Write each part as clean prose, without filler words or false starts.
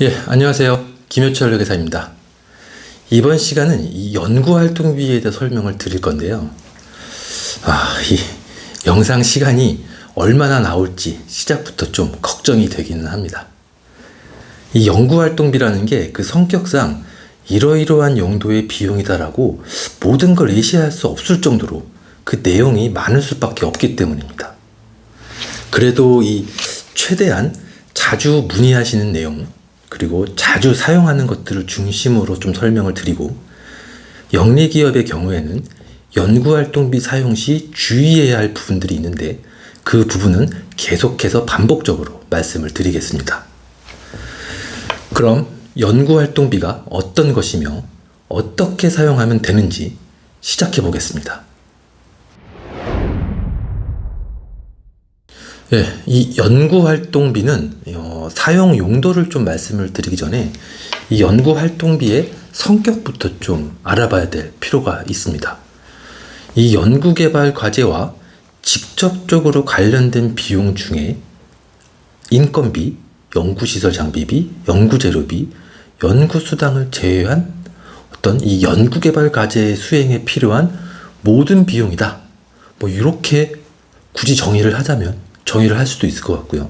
예, 안녕하세요. 김효철 회계사입니다. 이번 시간은 이 연구활동비에 대해 설명을 드릴 건데요. 이 영상 시간이 얼마나 나올지 시작부터 좀 걱정이 되기는 합니다. 이 연구활동비라는 게 그 성격상 이러이러한 용도의 비용이다라고 모든 걸 예시할 수 없을 정도로 그 내용이 많을 수밖에 없기 때문입니다. 그래도 이 최대한 자주 문의하시는 내용, 그리고 자주 사용하는 것들을 중심으로 좀 설명을 드리고, 영리기업의 경우에는 연구활동비 사용 시 주의해야 할 부분들이 있는데 그 부분은 계속해서 반복적으로 말씀을 드리겠습니다. 그럼 연구활동비가 어떤 것이며 어떻게 사용하면 되는지 시작해 보겠습니다. 네, 이 연구활동비는 사용 용도를 좀 말씀을 드리기 전에 이 연구활동비의 성격부터 좀 알아봐야 될 필요가 있습니다. 이 연구개발 과제와 직접적으로 관련된 비용 중에 인건비, 연구시설 장비비, 연구재료비, 연구수당을 제외한 어떤 이 연구개발 과제 수행에 필요한 모든 비용이다. 이렇게 굳이 정의를 하자면 정의를 할 수도 있을 것 같고요.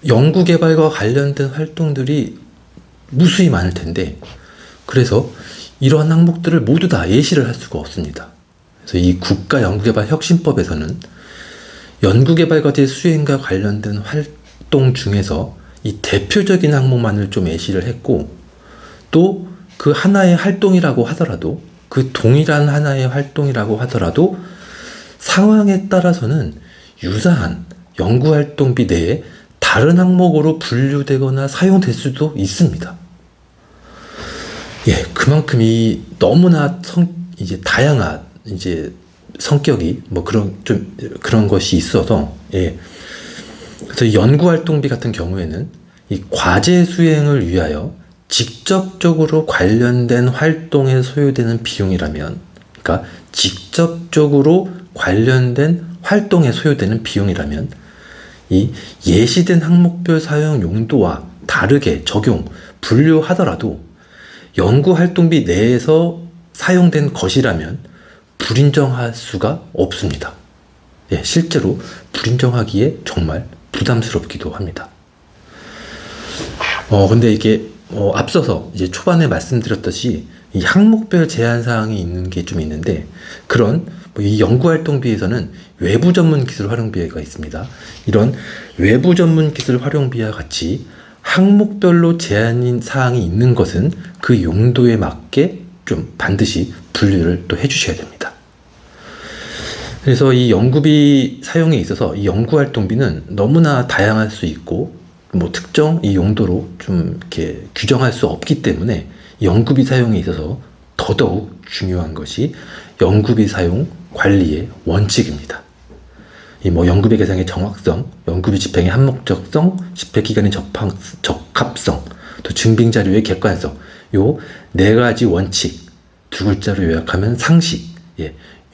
연구개발과 관련된 활동들이 무수히 많을 텐데, 그래서 이러한 항목들을 모두 다 예시를 할 수가 없습니다. 그래서 이 국가연구개발혁신법에서는 연구개발 과제 수행과 관련된 활동 중에서 이 대표적인 항목만을 좀 예시를 했고, 또 그 하나의 활동이라고 하더라도, 그 동일한 하나의 활동이라고 하더라도 상황에 따라서는 유사한 연구활동비 내에 다른 항목으로 분류되거나 사용될 수도 있습니다. 예, 그만큼 이 너무나 이제 다양한 이제 성격이 그런 것이 있어서, 예. 그래서 연구활동비 같은 경우에는 이 과제 수행을 위하여 직접적으로 관련된 활동에 소요되는 비용이라면, 그러니까 직접적으로 관련된 활동에 소요되는 비용이라면 이 예시된 항목별 사용 용도와 다르게 적용, 분류하더라도 연구활동비 내에서 사용된 것이라면 불인정할 수가 없습니다. 예, 실제로 불인정하기에 정말 부담스럽기도 합니다. 근데 이게 앞서서 이제 초반에 말씀드렸듯이 이 항목별 제한 사항이 있는 게 좀 있는데, 그런 이 연구활동비에서는 외부 전문 기술 활용비가 있습니다. 이런 외부 전문 기술 활용비와 같이 항목별로 제한인 사항이 있는 것은 그 용도에 맞게 좀 반드시 분류를 또 해주셔야 됩니다. 그래서 이 연구비 사용에 있어서 이 연구활동비는 너무나 다양할 수 있고, 특정 이 용도로 좀 이렇게 규정할 수 없기 때문에 연구비 사용에 있어서 더더욱 중요한 것이 연구비 사용 관리의 원칙입니다. 이 연구비 계상의 정확성, 연구비 집행의 한목적성, 집행기간의 적합성, 또 증빙자료의 객관성, 요 네 가지 원칙, 두 글자로 요약하면 상식,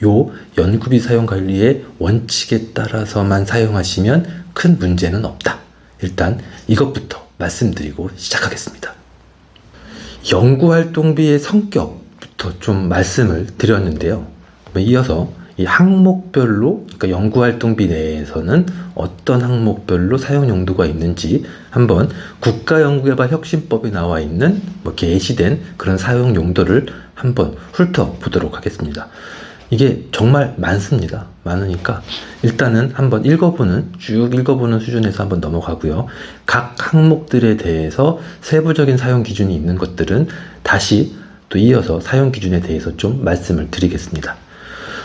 요 연구비 사용 관리의 원칙에 따라서만 사용하시면 큰 문제는 없다. 일단 이것부터 말씀드리고 시작하겠습니다. 연구활동비의 성격부터 좀 말씀을 드렸는데요. 이어서 이 항목별로, 그러니까 연구활동비 내에서는 어떤 항목별로 사용 용도가 있는지 한번 국가연구개발혁신법에 나와 있는 이렇게 예시된 그런 사용 용도를 한번 훑어보도록 하겠습니다. 이게 정말 많습니다. 많으니까 일단은 한번 쭉 읽어보는 수준에서 한번 넘어가고요. 각 항목들에 대해서 세부적인 사용 기준이 있는 것들은 다시 또 이어서 사용 기준에 대해서 좀 말씀을 드리겠습니다.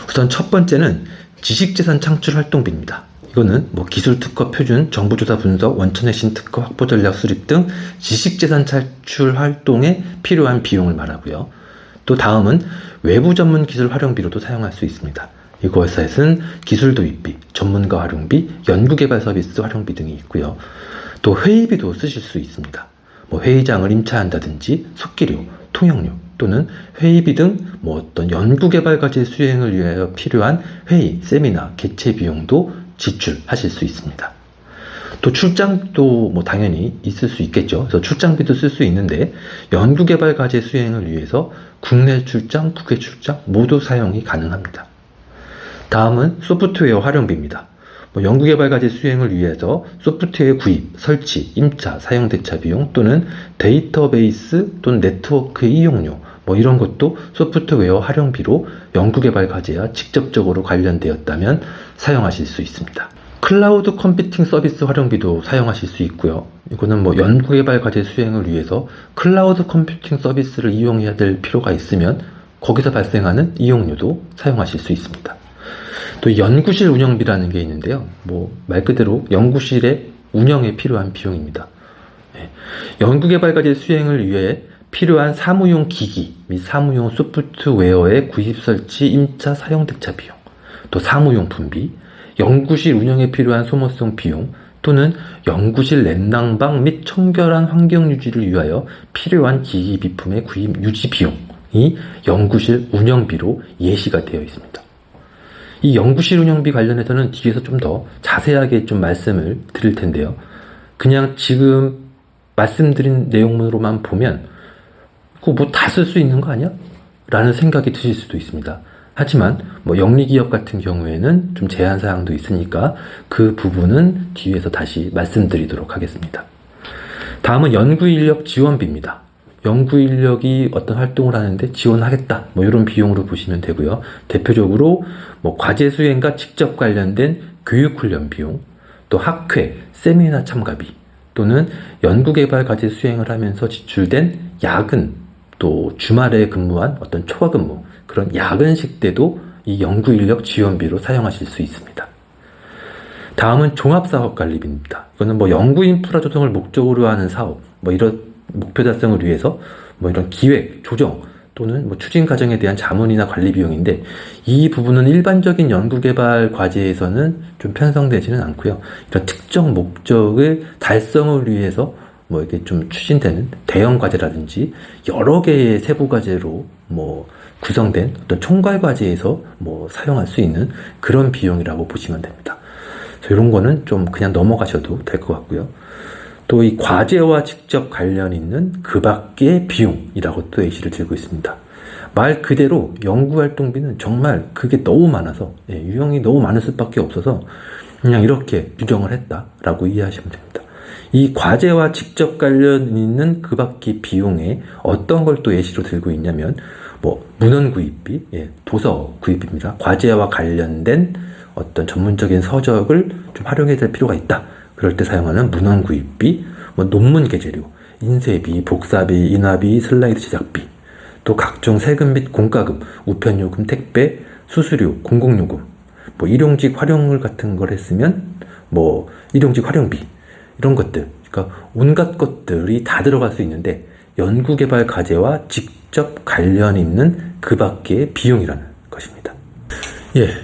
우선 첫 번째는 지식재산 창출 활동비입니다. 이거는 기술 특허 표준, 정보조사 분석, 원천 핵심 특허 확보 전략 수립 등 지식재산 창출 활동에 필요한 비용을 말하고요. 또 다음은 외부 전문 기술 활용비로도 사용할 수 있습니다. 이것에는 기술 도입비, 전문가 활용비, 연구개발 서비스 활용비 등이 있고요. 또 회의비도 쓰실 수 있습니다. 회의장을 임차한다든지 속기료, 통역료 또는 회의비 등 어떤 연구개발 과제 수행을 위하여 필요한 회의, 세미나, 개최 비용도 지출하실 수 있습니다. 또 출장도 뭐 당연히 있을 수 있겠죠. 그래서 출장비도 쓸 수 있는데 연구개발 과제 수행을 위해서 국내 출장, 국외 출장 모두 사용이 가능합니다. 다음은 소프트웨어 활용비입니다. 연구개발 과제 수행을 위해서 소프트웨어 구입, 설치, 임차, 사용 대차 비용 또는 데이터베이스 또는 네트워크의 이용료 이런 것도 소프트웨어 활용비로 연구개발 과제와 직접적으로 관련되었다면 사용하실 수 있습니다. 클라우드 컴퓨팅 서비스 활용비도 사용하실 수 있고요. 이거는 연구개발 과제 수행을 위해서 클라우드 컴퓨팅 서비스를 이용해야 될 필요가 있으면 거기서 발생하는 이용료도 사용하실 수 있습니다. 또 연구실 운영비라는 게 있는데요. 말 그대로 연구실의 운영에 필요한 비용입니다. 연구개발 과제 수행을 위해 필요한 사무용 기기 및 사무용 소프트웨어의 구입, 설치, 임차, 사용 대차 비용, 또 사무용품비, 연구실 운영에 필요한 소모성 비용 또는 연구실 냉난방 및 청결한 환경 유지를 위하여 필요한 기기 비품의 구입 유지 비용이 연구실 운영비로 예시가 되어 있습니다. 이 연구실 운영비 관련해서는 뒤에서 좀 더 자세하게 좀 말씀을 드릴 텐데요. 그냥 지금 말씀드린 내용으로만 보면 그거 다 쓸 수 있는 거 아니야? 라는 생각이 드실 수도 있습니다. 하지만 영리기업 같은 경우에는 좀 제한 사항도 있으니까 그 부분은 뒤에서 다시 말씀드리도록 하겠습니다. 다음은 연구인력 지원비입니다. 연구인력이 어떤 활동을 하는데 지원하겠다 이런 비용으로 보시면 되고요. 대표적으로 과제 수행과 직접 관련된 교육훈련 비용, 또 학회, 세미나 참가비 또는 연구개발 과제 수행을 하면서 지출된 야근, 또 주말에 근무한 어떤 초과 근무, 그런 야근식 때도 이 연구인력 지원비로 사용하실 수 있습니다. 다음은 종합사업관리비입니다. 이거는 연구 인프라 조성을 목적으로 하는 사업, 이런 목표 달성을 위해서 이런 기획, 조정 또는 추진 과정에 대한 자문이나 관리 비용인데 이 부분은 일반적인 연구개발 과제에서는 좀 편성되지는 않고요. 이런 특정 목적의 달성을 위해서 이게 좀 추진되는 대형 과제라든지 여러 개의 세부 과제로 구성된 어떤 총괄 과제에서 사용할 수 있는 그런 비용이라고 보시면 됩니다. 그래서 이런 거는 좀 그냥 넘어가셔도 될 것 같고요. 또 이 과제와 직접 관련 있는 그 밖의 비용이라고 또 예시를 들고 있습니다. 말 그대로 연구활동비는 정말 그게 너무 많아서 유형이 너무 많을 수밖에 없어서 그냥 이렇게 규정을 했다라고 이해하시면 됩니다. 이 과제와 직접 관련 있는 그 밖의 비용에 어떤 걸 또 예시로 들고 있냐면 문헌 구입비, 도서 구입비입니다. 과제와 관련된 어떤 전문적인 서적을 좀 활용해야 될 필요가 있다. 그럴 때 사용하는 문헌 구입비, 논문 게재료, 인쇄비, 복사비, 인화비, 슬라이드 제작비, 또 각종 세금 및 공과금, 우편요금, 택배, 수수료, 공공요금, 일용직 활용을 같은 걸 했으면 일용직 활용비 이런 것들, 그러니까 온갖 것들이 다 들어갈 수 있는데 연구개발 과제와 직접 관련 있는 그 밖의 비용이라는 것입니다.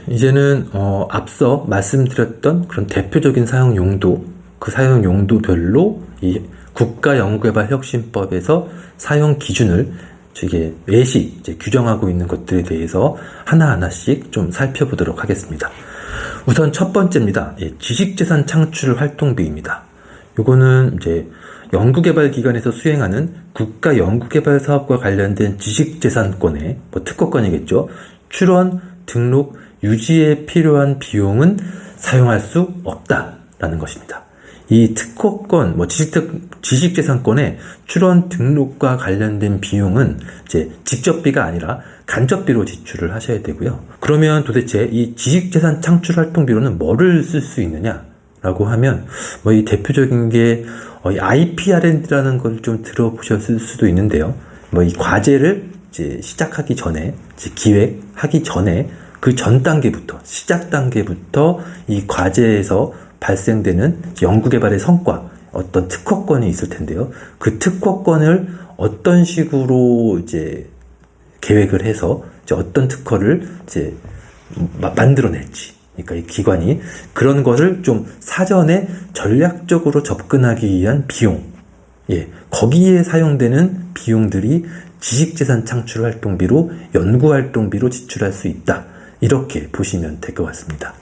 이제는 앞서 말씀드렸던 그런 대표적인 사용 용도, 그 사용 용도별로 이 국가연구개발혁신법에서 사용 기준을 예시 규정하고 있는 것들에 대해서 하나하나씩 좀 살펴보도록 하겠습니다. 우선 첫 번째입니다. 지식재산 창출 활동비입니다. 요거는 연구개발기관에서 수행하는 국가연구개발 사업과 관련된 지식재산권의 특허권이겠죠. 출원, 등록, 유지에 필요한 비용은 사용할 수 없다라는 것입니다. 이 특허권, 지식재산권의 출원 등록과 관련된 비용은 직접비가 아니라 간접비로 지출을 하셔야 되고요. 그러면 도대체 이 지식재산 창출 활동비로는 뭐를 쓸 수 있느냐라고 하면 이 대표적인 게 IPR&D라는 걸 좀 들어보셨을 수도 있는데요. 이 과제를 시작하기 전에, 기획하기 전에 그 전 단계부터, 시작 단계부터 이 과제에서 발생되는 연구개발의 성과, 어떤 특허권이 있을 텐데요. 그 특허권을 어떤 식으로 계획을 해서 어떤 특허를 만들어낼지. 그러니까 이 기관이 그런 것을 좀 사전에 전략적으로 접근하기 위한 비용. 거기에 사용되는 비용들이 지식재산 창출 활동비로, 연구활동비로 지출할 수 있다. 이렇게 보시면 될 것 같습니다.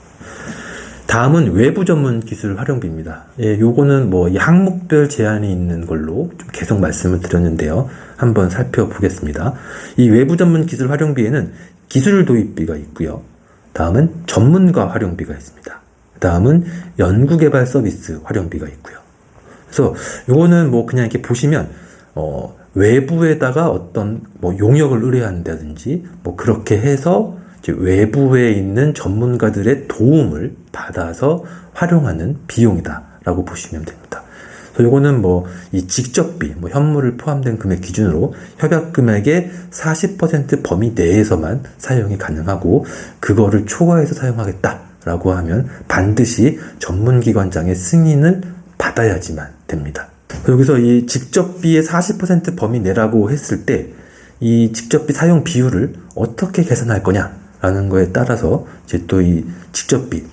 다음은 외부 전문 기술 활용비입니다. 예, 요거는 뭐 이 항목별 제한이 있는 걸로 좀 계속 말씀을 드렸는데요. 한번 살펴보겠습니다. 이 외부 전문 기술 활용비에는 기술 도입비가 있고요. 다음은 전문가 활용비가 있습니다. 다음은 연구개발 서비스 활용비가 있고요. 그래서 요거는 뭐 그냥 이렇게 보시면 외부에다가 어떤 뭐 용역을 의뢰한다든지 뭐 그렇게 해서 이제 외부에 있는 전문가들의 도움을 받아서 활용하는 비용이다라고 보시면 됩니다. 그래서 요거는 뭐 이 직접비, 뭐 현물을 포함된 금액 기준으로 협약 금액의 40% 범위 내에서만 사용이 가능하고 그거를 초과해서 사용하겠다라고 하면 반드시 전문기관장의 승인을 받아야지만 됩니다. 여기서 이 직접비의 40% 범위 내라고 했을 때 이 직접비 사용 비율을 어떻게 계산할 거냐라는 거에 따라서 이제 또 이 직접비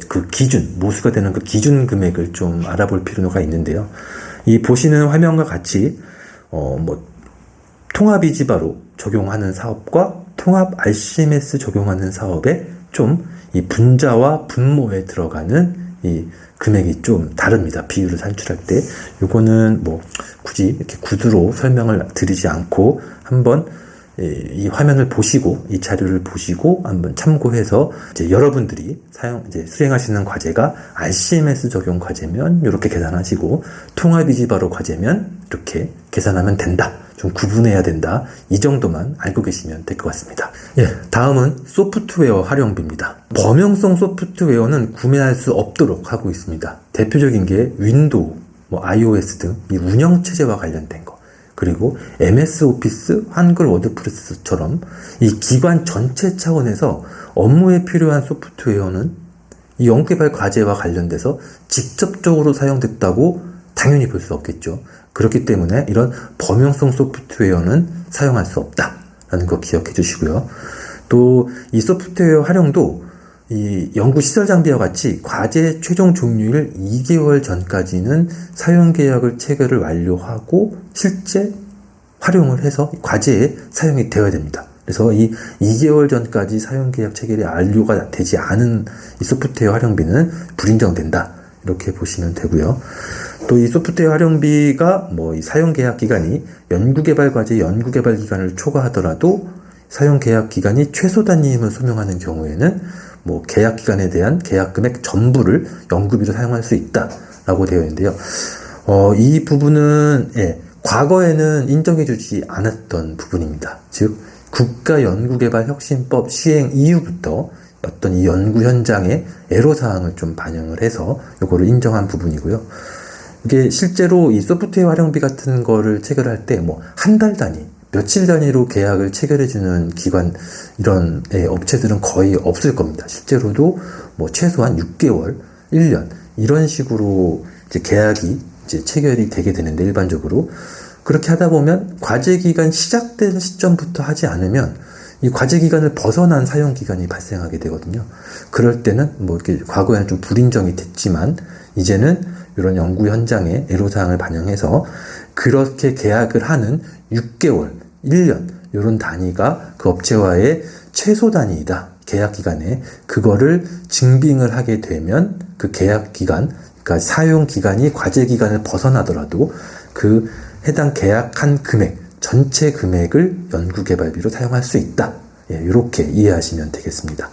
그 기준, 모수가 되는 그 기준 금액을 좀 알아볼 필요가 있는데요. 이 보시는 화면과 같이 뭐 통합이지바로 적용하는 사업과 통합 RCMS 적용하는 사업에 좀 이 분자와 분모에 들어가는 이 금액이 좀 다릅니다. 비율을 산출할 때. 요거는 뭐 굳이 이렇게 구두로 설명을 드리지 않고 한번 이 화면을 보시고 이 자료를 보시고 한번 참고해서 이제 여러분들이 수행하시는 과제가 RCMS 적용 과제면 이렇게 계산하시고 통합이지바로 과제면 이렇게 계산하면 된다. 좀 구분해야 된다. 이 정도만 알고 계시면 될 것 같습니다. 예, 다음은 소프트웨어 활용비입니다. 범용성 소프트웨어는 구매할 수 없도록 하고 있습니다. 대표적인 게 윈도우, 뭐 iOS 등 이 운영체제와 관련된 거. 그리고 MS 오피스, 한글 워드프레스처럼 이 기관 전체 차원에서 업무에 필요한 소프트웨어는 이 연구개발 과제와 관련돼서 직접적으로 사용됐다고 당연히 볼 수 없겠죠. 그렇기 때문에 이런 범용성 소프트웨어는 사용할 수 없다라는 거 기억해 주시고요. 또 이 소프트웨어 활용도 이 연구시설 장비와 같이 과제 최종 종료일 2개월 전까지는 사용계약을 체결을 완료하고 실제 활용을 해서 과제에 사용이 되어야 됩니다. 그래서 이 2개월 전까지 사용계약 체결이 완료가 되지 않은 이 소프트웨어 활용비는 불인정된다. 이렇게 보시면 되고요. 또 이 소프트웨어 활용비가 뭐 이 사용계약 기간이 연구개발 과제 연구개발 기간을 초과하더라도 사용계약 기간이 최소 단위임을 소명하는 경우에는 뭐 계약 기간에 대한 계약 금액 전부를 연구비로 사용할 수 있다라고 되어 있는데요. 이 부분은 과거에는 인정해주지 않았던 부분입니다. 즉 국가연구개발혁신법 시행 이후부터 어떤 이 연구 현장의 애로사항을 좀 반영을 해서 요거를 인정한 부분이고요. 이게 실제로 이 소프트웨어 활용비 같은 거를 체결할 때 뭐 한 달 단위, 며칠 단위로 계약을 체결해주는 기관, 이런 업체들은 거의 없을 겁니다. 실제로도 뭐 최소한 6개월, 1년, 이런 식으로 이제 계약이 이제 체결이 되게 되는데, 일반적으로. 그렇게 하다 보면 과제 기간 시작된 시점부터 하지 않으면 이 과제 기간을 벗어난 사용 기간이 발생하게 되거든요. 그럴 때는 뭐 이렇게 과거에는 좀 불인정이 됐지만 이제는 이런 연구 현장의 애로사항을 반영해서 그렇게 계약을 하는 6개월, 1년 이런 단위가 그 업체와의 최소 단위이다. 계약 기간에 그거를 증빙을 하게 되면 그 계약 기간, 그러니까 사용 기간이 과제 기간을 벗어나더라도 그 해당 계약한 금액, 전체 금액을 연구개발비로 사용할 수 있다. 이렇게 이해하시면 되겠습니다.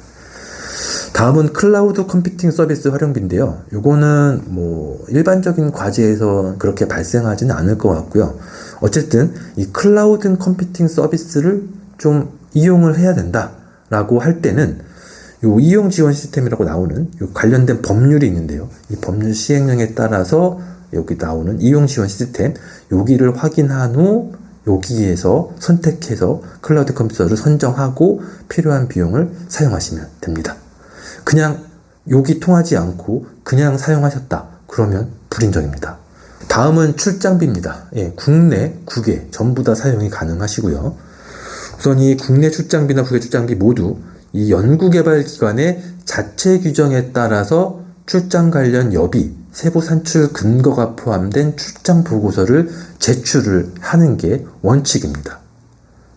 다음은 클라우드 컴퓨팅 서비스 활용비인데요. 요거는 뭐 일반적인 과제에서 그렇게 발생하지는 않을 것 같고요. 어쨌든 이 클라우드 컴퓨팅 서비스를 좀 이용을 해야 된다라고 할 때는 요 이용 지원 시스템이라고 나오는 요 관련된 법률이 있는데요. 이 법률 시행령에 따라서 여기 나오는 이용 지원 시스템, 여기를 확인한 후 여기에서 선택해서 클라우드 컴퓨터를 선정하고 필요한 비용을 사용하시면 됩니다. 그냥 여기 통하지 않고 그냥 사용하셨다. 그러면 불인정입니다. 다음은 출장비입니다. 국내, 국외 전부 다 사용이 가능하시고요. 우선 이 국내 출장비나 국외 출장비 모두 이 연구개발기관의 자체 규정에 따라서 출장 관련 여비, 세부 산출 근거가 포함된 출장 보고서를 제출을 하는 게 원칙입니다.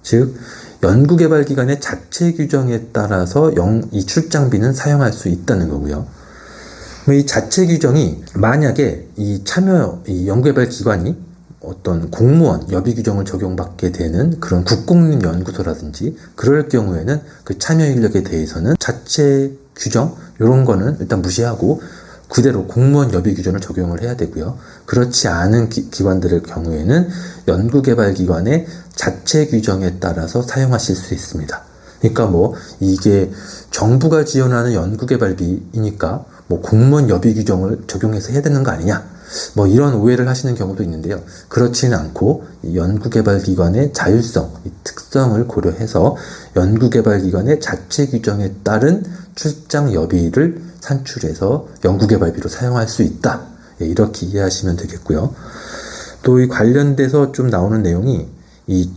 즉 연구개발기관의 자체 규정에 따라서 이 출장비는 사용할 수 있다는 거고요. 이 자체 규정이 만약에 이 참여 이 연구개발 기관이 어떤 공무원 여비 규정을 적용받게 되는 그런 국공립연구소라든지 그럴 경우에는 그 참여 인력에 대해서는 자체 규정 이런 거는 일단 무시하고 그대로 공무원 여비 규정을 적용을 해야 되고요. 그렇지 않은 기관들의 경우에는 연구개발기관의 자체 규정에 따라서 사용하실 수 있습니다. 그러니까 뭐 이게 정부가 지원하는 연구개발비이니까 뭐 공무원 여비 규정을 적용해서 해야 되는 거 아니냐, 뭐 이런 오해를 하시는 경우도 있는데요. 그렇지는 않고 이 연구개발기관의 자율성, 이 특성을 고려해서 연구개발기관의 자체 규정에 따른 출장 여비를 산출해서 연구개발비로 사용할 수 있다. 이렇게 이해하시면 되겠고요. 또 이 관련돼서 좀 나오는 내용이 이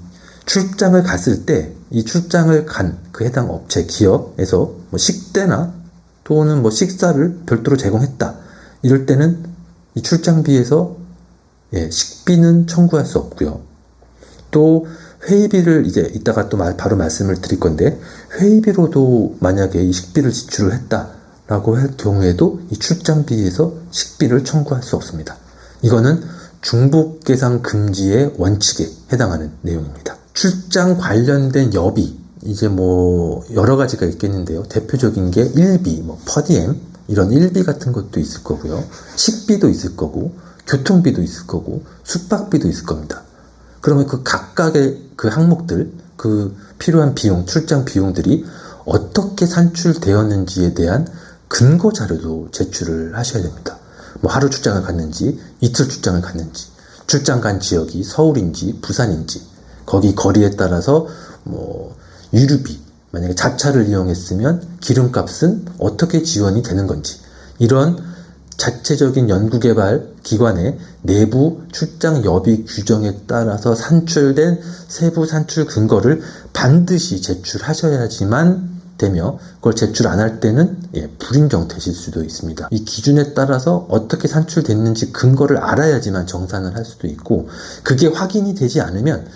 출장을 갔을 때 이 출장을 간 그 해당 업체 기업에서 뭐 식대나 또는 뭐 식사를 별도로 제공했다. 이럴 때는 이 출장비에서 식비는 청구할 수 없고요. 또 회의비를 이제 이따가 또 바로 말씀을 드릴 건데, 회의비로도 만약에 이 식비를 지출을 했다라고 할 경우에도 이 출장비에서 식비를 청구할 수 없습니다. 이거는 중복계상 금지의 원칙에 해당하는 내용입니다. 출장 관련된 여비, 이제 뭐 여러 가지가 있겠는데요. 대표적인 게 일비, 뭐 퍼디엠 이런 일비 같은 것도 있을 거고요. 식비도 있을 거고, 교통비도 있을 거고, 숙박비도 있을 겁니다. 그러면 그 각각의 그 항목들, 그 필요한 비용, 출장 비용들이 어떻게 산출되었는지에 대한 근거 자료도 제출을 하셔야 됩니다. 뭐 하루 출장을 갔는지, 이틀 출장을 갔는지, 출장 간 지역이 서울인지, 부산인지, 거기 거리에 따라서 뭐 유류비, 만약에 자차를 이용했으면 기름값은 어떻게 지원이 되는 건지, 이런 자체적인 연구개발 기관의 내부 출장 여비 규정에 따라서 산출된 세부 산출 근거를 반드시 제출하셔야지만 되며, 그걸 제출 안 할 때는 불인정 되실 수도 있습니다. 이 기준에 따라서 어떻게 산출됐는지 근거를 알아야지만 정산을 할 수도 있고, 그게 확인이 되지 않으면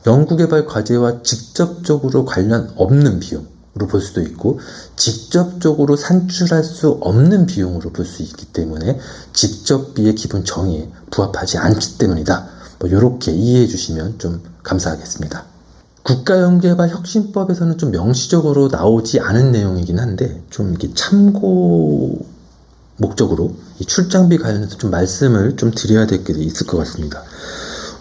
연구개발 과제와 직접적으로 관련 없는 비용으로 볼 수도 있고, 직접적으로 산출할 수 없는 비용으로 볼 수 있기 때문에 직접비의 기본 정의에 부합하지 않기 때문이다. 뭐 이렇게 이해해 주시면 좀 감사하겠습니다. 국가연구개발혁신법에서는 좀 명시적으로 나오지 않은 내용이긴 한데, 좀 이렇게 참고 목적으로 이 출장비 관련해서 좀 말씀을 좀 드려야 될 게 있을 것 같습니다.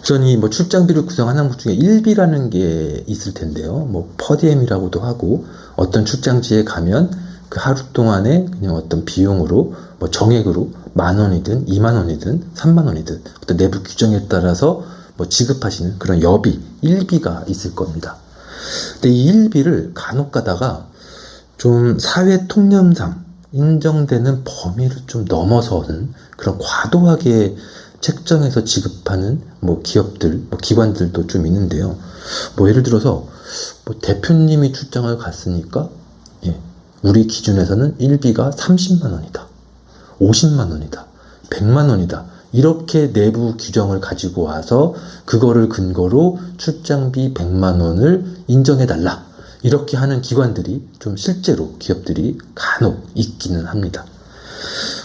우선 이 뭐 출장비를 구성한 항목 중에 일비라는 게 있을 텐데요. 뭐 퍼디엠이라고도 하고, 어떤 출장지에 가면 그 하루 동안에 그냥 어떤 비용으로 뭐 정액으로 10,000원이든 20,000원이든 30,000원이든 어떤 내부 규정에 따라서 뭐 지급하시는 그런 여비, 일비가 있을 겁니다. 근데 이 일비를 간혹 가다가 좀 사회 통념상 인정되는 범위를 좀 넘어서는 그런 과도하게 책정해서 지급하는 뭐 기업들, 뭐 기관들도 좀 있는데요. 뭐 예를 들어서 뭐 대표님이 출장을 갔으니까 우리 기준에서는 일비가 30만 원이다, 50만 원이다, 100만 원이다, 이렇게 내부 규정을 가지고 와서 그거를 근거로 출장비 100만 원을 인정해달라, 이렇게 하는 기관들이 좀 실제로 기업들이 간혹 있기는 합니다.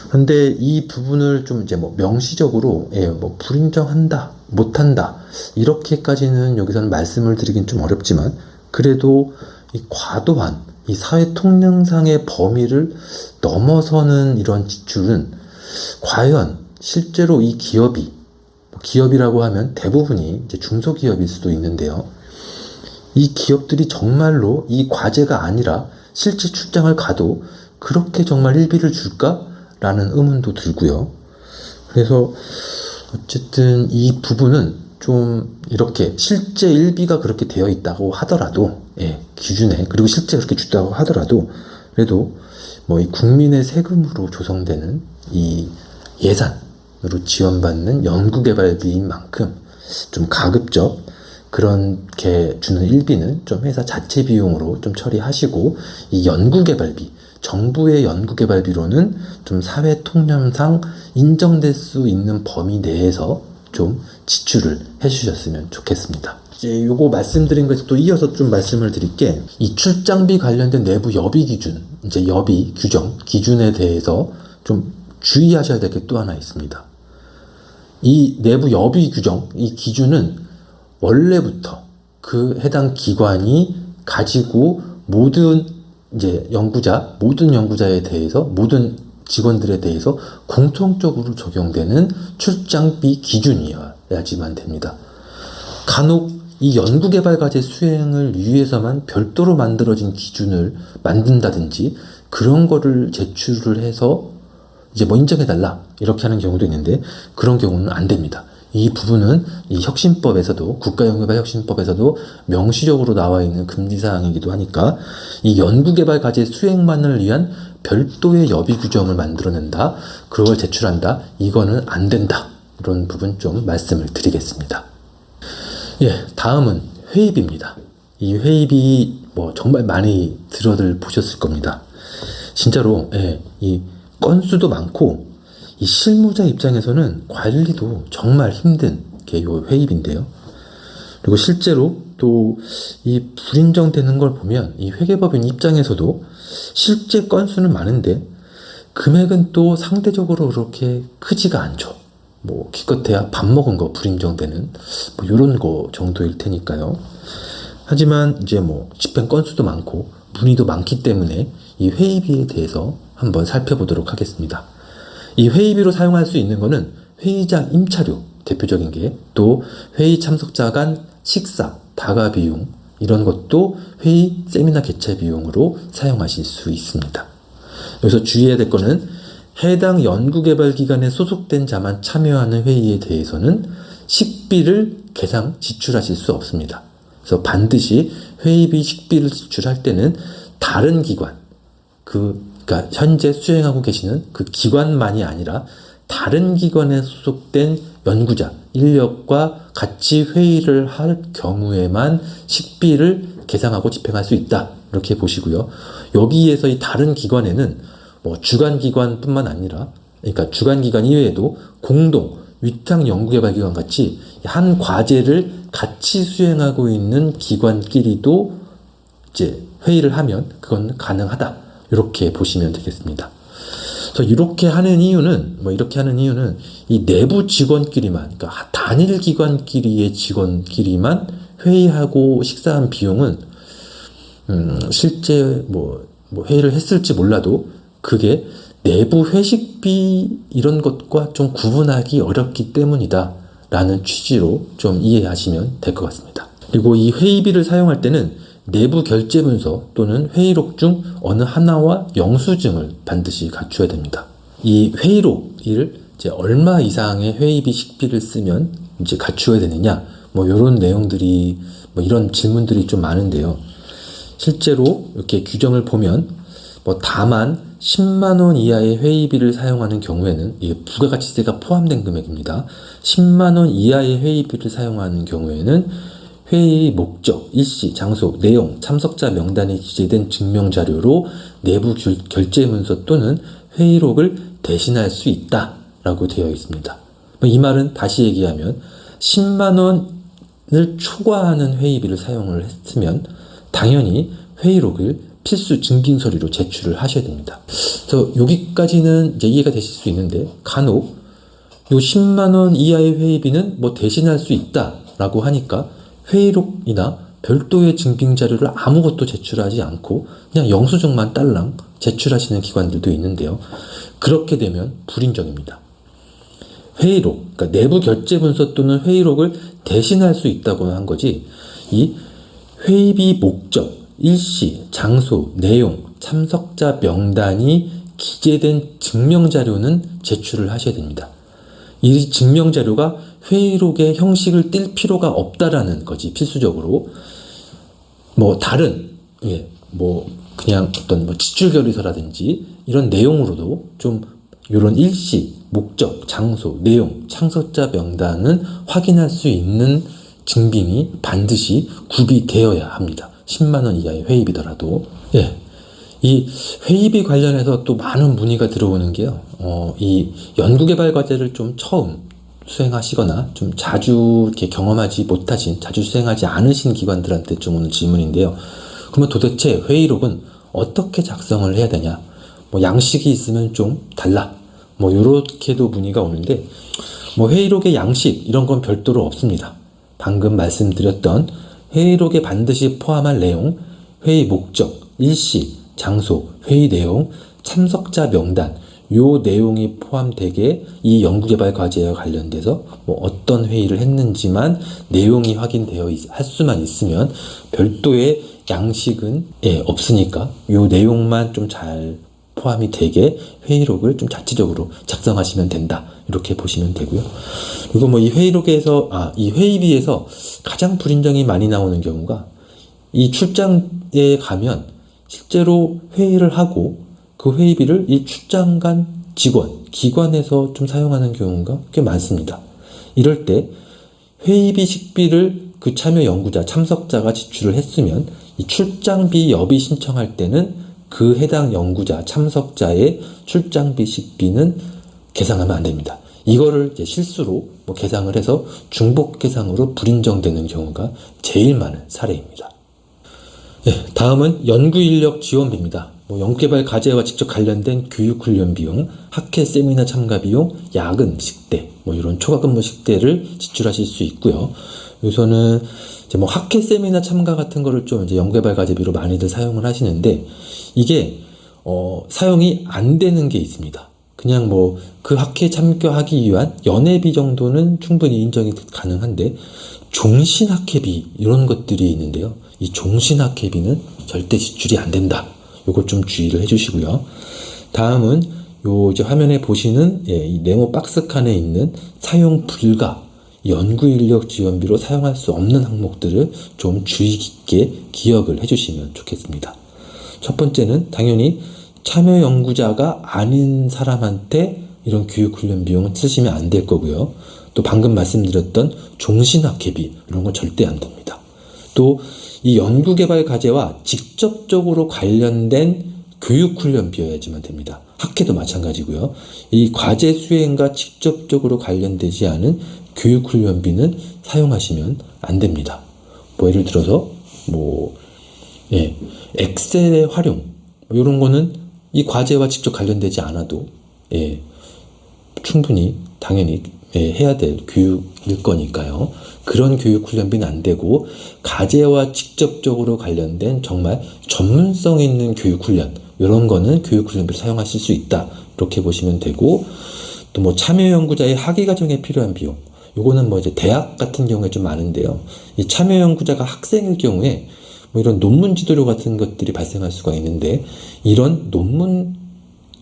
그런데 이 부분을 좀 이제 뭐 명시적으로 뭐 불인정한다, 못한다, 이렇게까지는 여기서는 말씀을 드리긴 좀 어렵지만, 그래도 이 과도한 이 사회 통념상의 범위를 넘어서는 이런 지출은 과연 실제로 이 기업이라고 하면 대부분이 이제 중소기업일 수도 있는데요. 이 기업들이 정말로 이 과제가 아니라 실제 출장을 가도 그렇게 정말 일비를 줄까? 라는 의문도 들고요. 그래서 어쨌든 이 부분은 좀 이렇게 실제 일비가 그렇게 되어 있다고 하더라도, 기준에, 그리고 실제 그렇게 준다고 하더라도, 그래도 뭐 이 국민의 세금으로 조성되는 이 예산으로 지원받는 연구개발비인 만큼 좀 가급적 그렇게 주는 일비는 좀 회사 자체 비용으로 좀 처리하시고, 이 연구개발비, 정부의 연구개발비로는 좀 사회 통념상 인정될 수 있는 범위 내에서 좀 지출을 해주셨으면 좋겠습니다. 이제 요거 말씀드린 것에 또 이어서 좀 말씀을 드릴게, 이 출장비 관련된 내부 여비 기준, 이제 여비 규정 기준에 대해서 좀 주의하셔야 될 게 또 하나 있습니다. 이 내부 여비 규정, 이 기준은 원래부터 그 해당 기관이 가지고 모든 모든 연구자에 대해서, 모든 직원들에 대해서 공통적으로 적용되는 출장비 기준이어야지만 됩니다. 간혹 이 연구개발과제 수행을 위해서만 별도로 만들어진 기준을 만든다든지 그런 거를 제출을 해서 인정해달라 이렇게 하는 경우도 있는데, 그런 경우는 안 됩니다. 이 부분은 이 혁신법에서도, 국가연구개발혁신법에서도 명시적으로 나와 있는 금지사항이기도 하니까, 이 연구개발과제 수행만을 위한 별도의 여비 규정을 만들어낸다, 그걸 제출한다, 이거는 안 된다. 이런 부분 좀 말씀을 드리겠습니다. 다음은 회의비입니다. 이 회의비 정말 많이 들어들 보셨을 겁니다. 진짜로 이 건수도 많고 이 실무자 입장에서는 관리도 정말 힘든 게 요 회의비인데요. 그리고 실제로 또 이 불인정되는 걸 보면 이 회계법인 입장에서도 실제 건수는 많은데 금액은 또 상대적으로 그렇게 크지가 않죠. 기껏해야 밥 먹은 거 불인정되는 요런 거 정도일 테니까요. 하지만 집행 건수도 많고 문의도 많기 때문에 이 회의비에 대해서 한번 살펴보도록 하겠습니다. 이 회의비로 사용할 수 있는 거는 회의장 임차료 대표적인 게, 또 회의 참석자 간 식사, 다가 비용, 이런 것도 회의 세미나 개최 비용으로 사용하실 수 있습니다. 여기서 주의해야 될 거는 해당 연구개발기관에 소속된 자만 참여하는 회의에 대해서는 식비를 계상 지출하실 수 없습니다. 그래서 반드시 회의비 식비를 지출할 때는 다른 기관, 그러니까 현재 수행하고 계시는 그 기관만이 아니라 다른 기관에 소속된 연구자, 인력과 같이 회의를 할 경우에만 식비를 계상하고 집행할 수 있다. 이렇게 보시고요. 여기에서 이 다른 기관에는 주관기관뿐만 아니라, 그러니까 주관기관 이외에도 공동, 위탁 연구개발기관 같이 한 과제를 같이 수행하고 있는 기관끼리도 회의를 하면 그건 가능하다. 이렇게 보시면 되겠습니다. 그래서 이렇게 하는 이유는 이 내부 직원끼리만, 그러니까 단일 기관끼리의 직원끼리만 회의하고 식사한 비용은 실제 회의를 했을지 몰라도 그게 내부 회식비 이런 것과 좀 구분하기 어렵기 때문이다 라는 취지로 좀 이해하시면 될 것 같습니다. 그리고 이 회의비를 사용할 때는 내부 결제 문서 또는 회의록 중 어느 하나와 영수증을 반드시 갖춰야 됩니다. 이 회의록을 얼마 이상의 회의비 식비를 쓰면 갖추어야 되느냐, 이런 내용들이, 이런 질문들이 좀 많은데요. 실제로 이렇게 규정을 보면 다만 10만 원 이하의 회의비를 사용하는 경우에는, 이게 부가가치세가 포함된 금액입니다. 10만 원 이하의 회의비를 사용하는 경우에는 회의 목적, 일시, 장소, 내용, 참석자 명단에 기재된 증명자료로 내부 결제 문서 또는 회의록을 대신할 수 있다라고 되어 있습니다. 이 말은 다시 얘기하면 10만 원을 초과하는 회의비를 사용을 했으면 당연히 회의록을 필수 증빙서류로 제출을 하셔야 됩니다. 그래서 여기까지는 이해가 되실 수 있는데, 간혹 요 10만 원 이하의 회의비는 대신할 수 있다라고 하니까 회의록이나 별도의 증빙자료를 아무것도 제출하지 않고 그냥 영수증만 딸랑 제출하시는 기관들도 있는데요. 그렇게 되면 불인정입니다. 회의록, 그러니까 내부 결제 문서 또는 회의록을 대신할 수 있다고 한 거지, 이 회의비 목적, 일시, 장소, 내용, 참석자 명단이 기재된 증명자료는 제출을 하셔야 됩니다. 이 증명자료가 회의록의 형식을 띌 필요가 없다라는 거지, 필수적으로. 다른, 그냥 어떤 지출결의서라든지 이런 내용으로도 좀 이런 일시, 목적, 장소, 내용, 참석자 명단은 확인할 수 있는 증빙이 반드시 구비되어야 합니다. 10만 원 이하의 회의비더라도. 이 회의비 관련해서 또 많은 문의가 들어오는 게요. 이 연구개발 과제를 좀 처음 수행하시거나 좀 자주 이렇게 경험하지 못하신, 자주 수행하지 않으신 기관들한테 좀 오는 질문인데요. 그러면 도대체 회의록은 어떻게 작성을 해야 되냐? 양식이 있으면 좀 달라. 뭐 요렇게도 문의가 오는데, 뭐 회의록의 양식 이런 건 별도로 없습니다. 방금 말씀드렸던 회의록에 반드시 포함할 내용, 회의 목적, 일시, 장소, 회의 내용, 참석자 명단, 요 내용이 포함되게 이 연구개발 과제와 관련돼서 뭐 어떤 회의를 했는지만 내용이 확인되어 할 수만 있으면 별도의 양식은 없으니까 요 내용만 좀 잘 포함이 되게 회의록을 좀 자체적으로 작성하시면 된다. 이렇게 보시면 되고요. 그리고 뭐 이 회의록에서, 이 회의비에서 가장 불인정이 많이 나오는 경우가 이 출장에 가면 실제로 회의를 하고 그 회의비를 이 출장 간 직원, 기관에서 좀 사용하는 경우가 꽤 많습니다. 이럴 때 회의비 식비를 그 참여 연구자, 참석자가 지출을 했으면 이 출장비 여비 신청할 때는 그 해당 연구자, 참석자의 출장비 식비는 계상하면 안 됩니다. 이거를 이제 실수로 뭐 계상을 해서 중복 계상으로 불인정되는 경우가 제일 많은 사례입니다. 다음은 연구인력 지원비입니다. 뭐 연구개발 과제와 직접 관련된 교육훈련 비용, 학회 세미나 참가 비용, 야근, 식대, 뭐 이런 초과근무 식대를 지출하실 수 있고요. 여기서는 이제 뭐 학회 세미나 참가 같은 거를 좀 이제 연구개발 과제비로 많이들 사용을 하시는데, 이게 사용이 안 되는 게 있습니다. 그냥 뭐 그 학회에 참가하기 위한 연회비 정도는 충분히 인정이 가능한데, 종신학회비 이런 것들이 있는데요. 이 종신학회비는 절대 지출이 안 된다. 요걸 좀 주의를 해주시고요. 다음은 요 이제 화면에 보시는 이 네모 박스 칸에 있는 사용 불가 연구인력 지원비로 사용할 수 없는 항목들을 좀 주의 깊게 기억을 해주시면 좋겠습니다. 첫 번째는 당연히 참여 연구자가 아닌 사람한테 이런 교육훈련 비용을 쓰시면 안 될 거고요. 또 방금 말씀드렸던 종신학회비 이런 건 절대 안 됩니다. 또 이 연구개발 과제와 직접적으로 관련된 교육훈련비여야지만 됩니다. 학회도 마찬가지고요. 이 과제 수행과 직접적으로 관련되지 않은 교육훈련비는 사용하시면 안 됩니다. 뭐 예를 들어서 엑셀의 활용 이런 거는 이 과제와 직접 관련되지 않아도 충분히 당연히 해야 될 교육일 거니까요. 그런 교육훈련비는 안 되고, 과제와 직접적으로 관련된 정말 전문성 있는 교육훈련 이런 거는 교육훈련비를 사용하실 수 있다. 이렇게 보시면 되고, 또 뭐 참여 연구자의 학위 과정에 필요한 비용 요거는 뭐 이제 대학 같은 경우에 좀 많은데요. 이 참여 연구자가 학생일 경우에 뭐 이런 논문 지도료 같은 것들이 발생할 수가 있는데, 이런 논문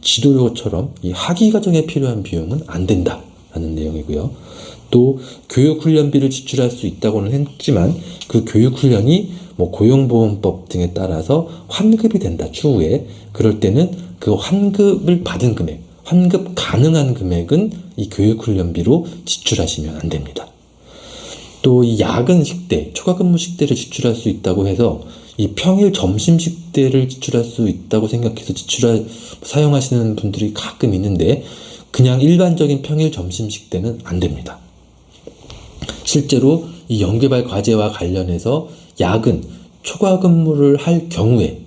지도료처럼 이 학위 과정에 필요한 비용은 안 된다라는 내용이고요. 또 교육훈련비를 지출할 수 있다고는 했지만 그 교육훈련이 뭐 고용보험법 등에 따라서 환급이 된다 추후에, 그럴 때는 그 환급을 받은 금액, 환급 가능한 금액은 이 교육훈련비로 지출하시면 안 됩니다. 또 이 야근 식대, 초과근무 식대를 지출할 수 있다고 해서 이 평일 점심 식대를 지출할 수 있다고 생각해서 사용하시는 분들이 가끔 있는데, 그냥 일반적인 평일 점심 식대는 안 됩니다. 실제로 이 연구개발 과제와 관련해서 야근, 초과근무를 할 경우에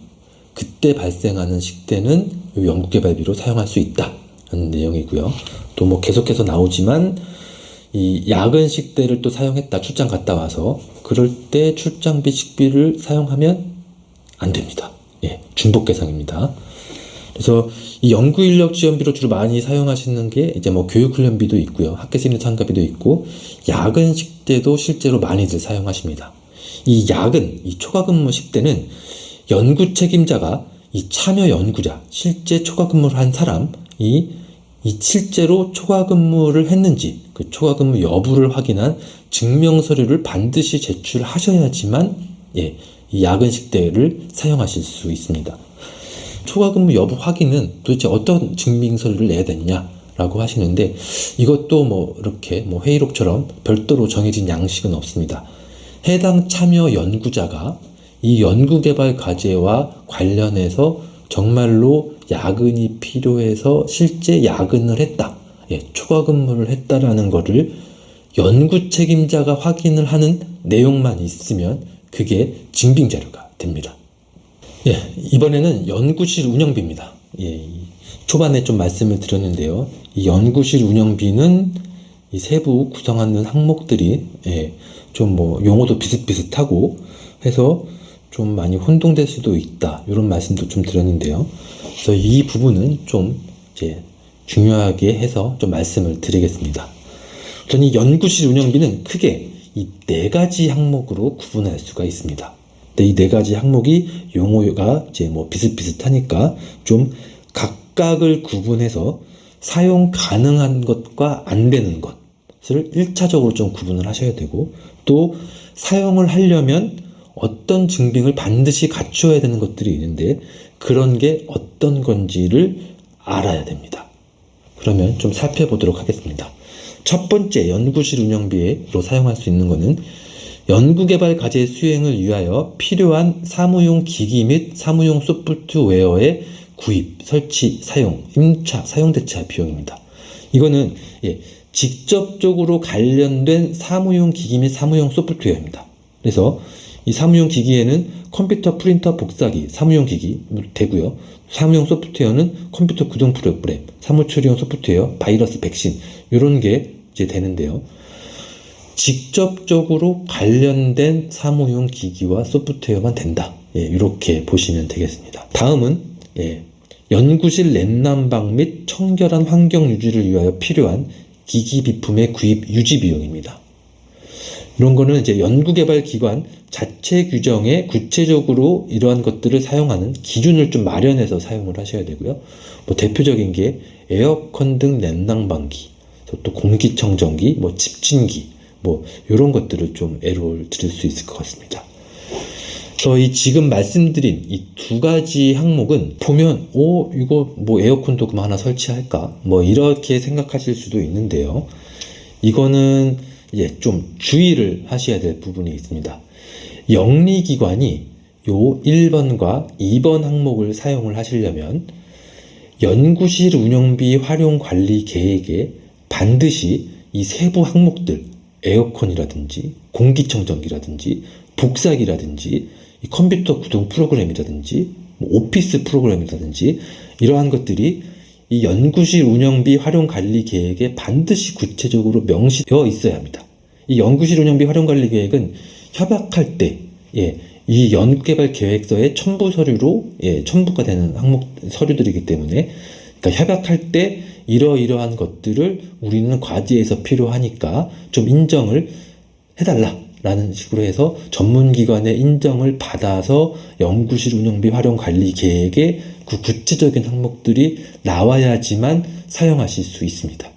그때 발생하는 식대는 이 연구개발비로 사용할 수 있다는 내용이고요. 또 뭐 계속해서 나오지만 이 야근 식대를 또 사용했다, 출장 갔다 와서, 그럴 때 출장비 식비를 사용하면 안 됩니다. 중복 계상입니다. 그래서 이 연구인력 지원비로 주로 많이 사용하시는 게 이제 뭐 교육훈련비도 있고요. 학회 세미나 참가비도 있고, 야근 식대도 실제로 많이들 사용하십니다. 이 야근, 이 초과근무 식대는 연구 책임자가 이 참여 연구자, 실제 초과근무를 한 사람이 이 실제로 초과근무를 했는지 그 초과근무 여부를 확인한 증명서류를 반드시 제출하셔야지만 이 야근 식대를 사용하실 수 있습니다. 초과근무 여부 확인은 도대체 어떤 증명서류를 내야 되느냐라고 하시는데, 이것도 뭐 이렇게 뭐 회의록처럼 별도로 정해진 양식은 없습니다. 해당 참여 연구자가 이 연구개발 과제와 관련해서 정말로 야근이 필요해서 실제 야근을 했다, 초과근무를 했다라는 것을 연구 책임자가 확인을 하는 내용만 있으면 그게 증빙자료가 됩니다. 이번에는 연구실 운영비입니다. 초반에 좀 말씀을 드렸는데요. 이 연구실 운영비는 이 세부 구성하는 항목들이 좀 뭐 용어도 비슷비슷하고 해서 좀 많이 혼동될 수도 있다. 이런 말씀도 좀 드렸는데요. 그래서 이 부분은 좀 이제 중요하게 해서 좀 말씀을 드리겠습니다. 우선 이 연구실 운영비는 크게 이 네 가지 항목으로 구분할 수가 있습니다. 근데 이 네 가지 항목이 용어가 이제 뭐 비슷비슷하니까 좀 각각을 구분해서 사용 가능한 것과 안 되는 것을 1차적으로 좀 구분을 하셔야 되고, 또 사용을 하려면 어떤 증빙을 반드시 갖추어야 되는 것들이 있는데 그런 게 어떤 건지를 알아야 됩니다. 그러면 좀 살펴보도록 하겠습니다. 첫 번째, 연구실 운영비로 사용할 수 있는 것은 연구개발 과제 수행을 위하여 필요한 사무용 기기 및 사무용 소프트웨어의 구입, 설치, 사용, 임차, 사용대차 비용입니다. 이거는 직접적으로 관련된 사무용 기기 및 사무용 소프트웨어입니다. 그래서 이 사무용 기기에는 컴퓨터, 프린터, 복사기, 사무용 기기 되고요. 사무용 소프트웨어는 컴퓨터 구동 프로그램, 사무 처리용 소프트웨어, 바이러스, 백신 이런 게 이제 되는데요. 직접적으로 관련된 사무용 기기와 소프트웨어만 된다. 이렇게 보시면 되겠습니다. 다음은 연구실 냉난방 및 청결한 환경 유지를 위하여 필요한 기기 비품의 구입 유지 비용입니다. 이런 거는 이제 연구개발 기관 자체 규정에 구체적으로 이러한 것들을 사용하는 기준을 좀 마련해서 사용을 하셔야 되고요. 뭐 대표적인 게 에어컨 등 냉난방기, 또 공기청정기, 뭐 집진기, 뭐 이런 것들을 좀 예를 드릴 수 있을 것 같습니다. 그래서 이 지금 말씀드린 이 두 가지 항목은 보면 이거 뭐 에어컨도 그만 하나 설치할까? 뭐 이렇게 생각하실 수도 있는데요. 이거는 좀 주의를 하셔야 될 부분이 있습니다. 영리기관이 요 1번과 2번 항목을 사용을 하시려면 연구실 운영비 활용 관리 계획에 반드시 이 세부 항목들, 에어컨이라든지 공기청정기라든지 복사기라든지 이 컴퓨터 구동 프로그램이라든지 뭐 오피스 프로그램이라든지 이러한 것들이 이 연구실 운영비 활용 관리 계획에 반드시 구체적으로 명시되어 있어야 합니다. 이 연구실 운영비 활용 관리 계획은 협약할 때 이 연구개발 계획서의 첨부 서류로 첨부가 되는 항목 서류들이기 때문에, 그러니까 협약할 때 이러이러한 것들을 우리는 과제에서 필요하니까 좀 인정을 해달라라는 식으로 해서 전문기관의 인정을 받아서 연구실 운영비 활용 관리 계획에 그 구체적인 항목들이 나와야지만 사용하실 수 있습니다.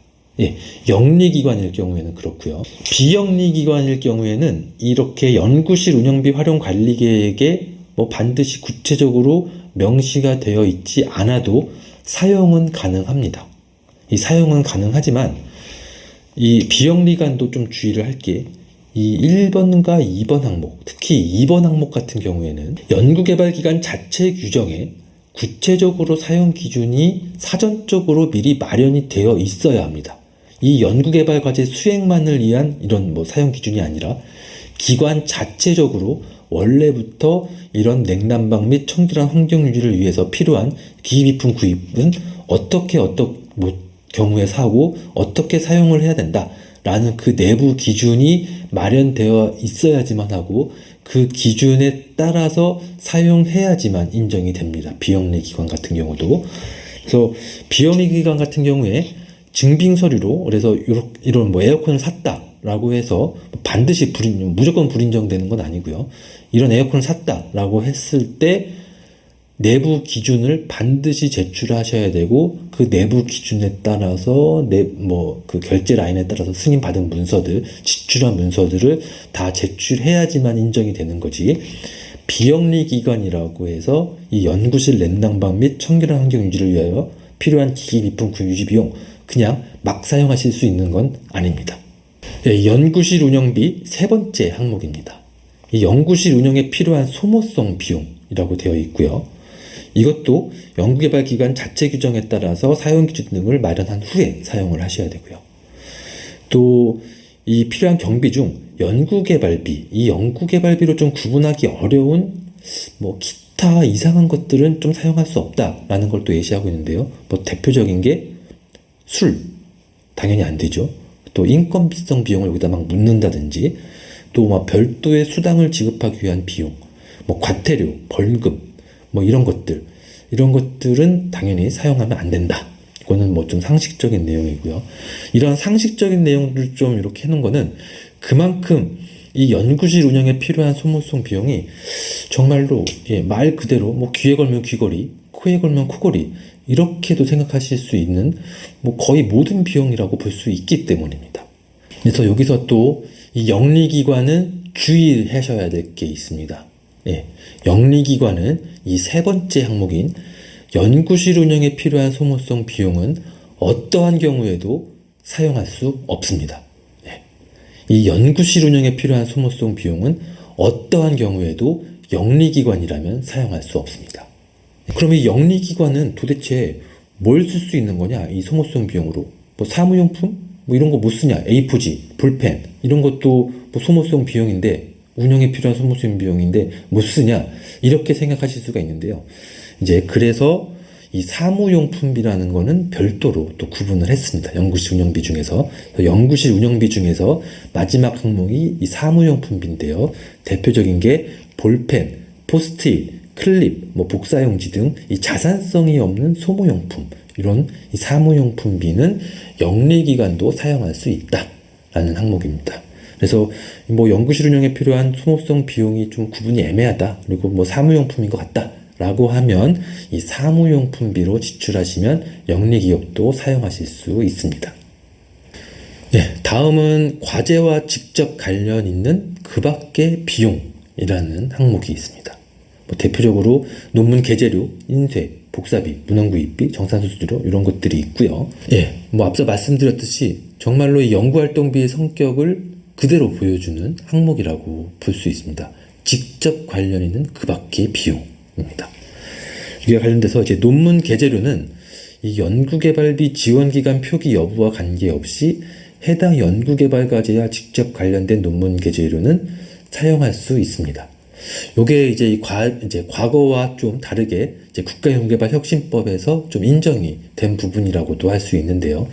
영리기관일 경우에는 그렇고요. 비영리기관일 경우에는 이렇게 연구실 운영비 활용 관리 계획에 뭐 반드시 구체적으로 명시가 되어 있지 않아도 사용은 가능합니다. 이 사용은 가능하지만 이 비영리관도 좀 주의를 할 게, 이 1번과 2번 항목, 특히 2번 항목 같은 경우에는 연구개발기관 자체 규정에 구체적으로 사용 기준이 사전적으로 미리 마련이 되어 있어야 합니다. 이 연구개발 과제 수행만을 위한 이런 뭐 사용 기준이 아니라 기관 자체적으로 원래부터 이런 냉난방 및 청결한 환경 유지를 위해서 필요한 기기비품 구입은 어떻게 경우에 사고 어떻게 사용을 해야 된다라는 그 내부 기준이 마련되어 있어야지만 하고, 그 기준에 따라서 사용해야지만 인정이 됩니다. 비영리 기관 같은 경우도. 그래서 비영리 기관 같은 경우에 증빙 서류로, 그래서 이런 뭐 에어컨을 샀다라고 해서 반드시 무조건 불인정되는 건 아니고요. 이런 에어컨을 샀다라고 했을 때 내부 기준을 반드시 제출하셔야 되고, 그 내부 기준에 따라서 그 결제 라인에 따라서 승인 받은 문서들, 지출한 문서들을 다 제출해야지만 인정이 되는 거지, 비영리 기관이라고 해서 이 연구실 냉난방 및 청결한 환경 유지를 위하여 필요한 기기 비품 그 유지 비용 그냥 막 사용하실 수 있는 건 아닙니다. 연구실 운영비 세 번째 항목입니다. 이 연구실 운영에 필요한 소모성 비용이라고 되어 있고요. 이것도 연구개발기관 자체 규정에 따라서 사용기준 등을 마련한 후에 사용을 하셔야 되고요. 또 이 필요한 경비 중 연구개발비, 이 연구개발비로 좀 구분하기 어려운 뭐 기타 이상한 것들은 좀 사용할 수 없다라는 걸 또 예시하고 있는데요. 뭐 대표적인 게 술, 당연히 안 되죠. 또 인건비성 비용을 여기다 막 묻는다든지, 또 막 별도의 수당을 지급하기 위한 비용, 뭐 과태료, 벌금, 뭐 이런 것들은 당연히 사용하면 안 된다. 이거는 뭐 좀 상식적인 내용이고요. 이런 상식적인 내용들을 좀 이렇게 해놓은 거는 그만큼 이 연구실 운영에 필요한 소모성 비용이 정말로 말 그대로 뭐 귀에 걸면 귀걸이, 코에 걸면 코걸이 이렇게도 생각하실 수 있는 뭐 거의 모든 비용이라고 볼 수 있기 때문입니다. 그래서 여기서 또 이 영리기관은 주의하셔야 될 게 있습니다. 영리기관은 이 세 번째 항목인 연구실 운영에 필요한 소모성 비용은 어떠한 경우에도 사용할 수 없습니다. 이 연구실 운영에 필요한 소모성 비용은 어떠한 경우에도 영리기관이라면 사용할 수 없습니다. 그럼 이 영리기관은 도대체 뭘 쓸 수 있는 거냐? 이 소모성 비용으로. 뭐 사무용품? 뭐 이런 거 못 쓰냐? A4지, 볼펜 이런 것도 뭐 소모성 비용인데, 운영에 필요한 소모성 비용인데 못 쓰냐? 이렇게 생각하실 수가 있는데요. 이제 그래서 이 사무용품비라는 거는 별도로 또 구분을 했습니다. 연구실 운영비 중에서. 연구실 운영비 중에서 마지막 항목이 이 사무용품비인데요. 대표적인 게 볼펜, 포스트잇, 클립, 뭐 복사용지 등 이 자산성이 없는 소모용품, 이런 이 사무용품비는 영리기관도 사용할 수 있다라는 항목입니다. 그래서 뭐 연구실 운영에 필요한 소모성 비용이 좀 구분이 애매하다, 그리고 뭐 사무용품인 것 같다 라고 하면 이 사무용품비로 지출하시면 영리기업도 사용하실 수 있습니다. 다음은 과제와 직접 관련 있는 그 밖의 비용이라는 항목이 있습니다. 뭐 대표적으로 논문 게재료, 인쇄, 복사비, 문헌구입비, 정산수수료 이런 것들이 있고요. 뭐 앞서 말씀드렸듯이 정말로 이 연구활동비의 성격을 그대로 보여주는 항목이라고 볼 수 있습니다. 직접 관련 있는 그 밖의 비용입니다. 이와 관련돼서 이제 논문 게재료는 이 연구개발비 지원기간 표기 여부와 관계없이 해당 연구개발과제와 직접 관련된 논문 게재료는 사용할 수 있습니다. 요게 이제 과거와 좀 다르게 이제 국가연구개발혁신법에서 좀 인정이 된 부분이라고도 할 수 있는데요.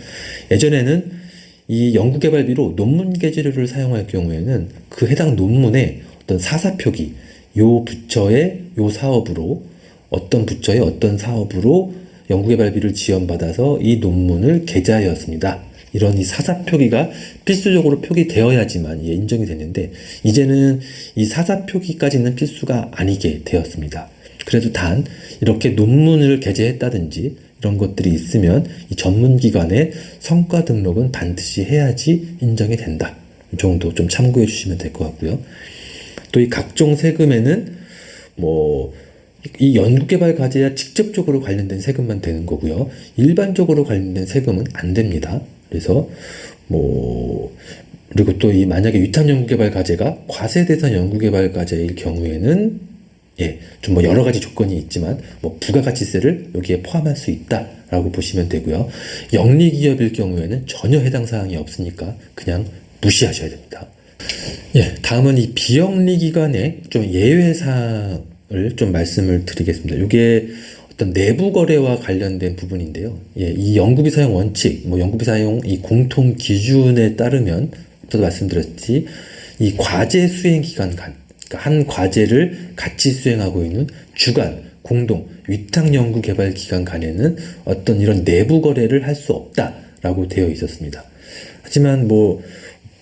예전에는 이 연구개발비로 논문 게재료를 사용할 경우에는 그 해당 논문의 어떤 사사표기, 요 부처의 요 사업으로, 어떤 부처의 어떤 사업으로 연구개발비를 지원받아서 이 논문을 게재하였습니다. 이런 이 사사표기가 필수적으로 표기되어야지만 인정이 됐는데, 이제는 이 사사표기까지는 필수가 아니게 되었습니다. 그래도 단 이렇게 논문을 게재했다든지 이런 것들이 있으면 이 전문기관의 성과 등록은 반드시 해야지 인정이 된다. 이 정도 좀 참고해 주시면 될 것 같고요. 또 이 각종 세금에는 뭐 이 연구개발 과제와 직접적으로 관련된 세금만 되는 거고요. 일반적으로 관련된 세금은 안 됩니다. 그래서 뭐 그리고 또 이 만약에 위탁 연구개발 과제가 과세 대상 연구개발 과제일 경우에는 좀 뭐 여러 가지 조건이 있지만 뭐 부가가치세를 여기에 포함할 수 있다라고 보시면 되고요. 영리기업일 경우에는 전혀 해당 사항이 없으니까 그냥 무시하셔야 됩니다. 다음은 이 비영리기관의 좀 예외사항을 좀 말씀을 드리겠습니다. 이게 어떤 내부 거래와 관련된 부분인데요. 이 연구비 사용 원칙, 뭐 연구비 사용 이 공통 기준에 따르면, 저도 말씀드렸지, 이 과제 수행 기간 간, 그러니까 한 과제를 같이 수행하고 있는 주간, 공동, 위탁 연구 개발 기간 간에는 어떤 이런 내부 거래를 할 수 없다라고 되어 있었습니다. 하지만 뭐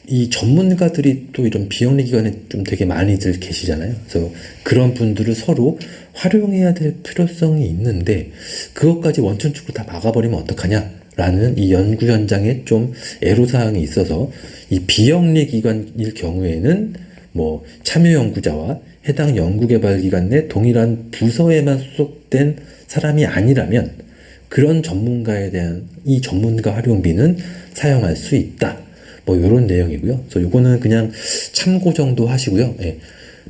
이 전문가들이 또 이런 비영리 기관에 좀 되게 많이들 계시잖아요. 그래서 그런 분들을 서로 활용해야 될 필요성이 있는데, 그것까지 원천적으로 다 막아버리면 어떡하냐라는 이 연구 현장에 좀 애로사항이 있어서, 이 비영리 기관일 경우에는 뭐 참여 연구자와 해당 연구개발기관 내 동일한 부서에만 소속된 사람이 아니라면 그런 전문가에 대한 이 전문가 활용비는 사용할 수 있다. 뭐 이런 내용이고요. 그래서 요거는 그냥 참고 정도 하시고요.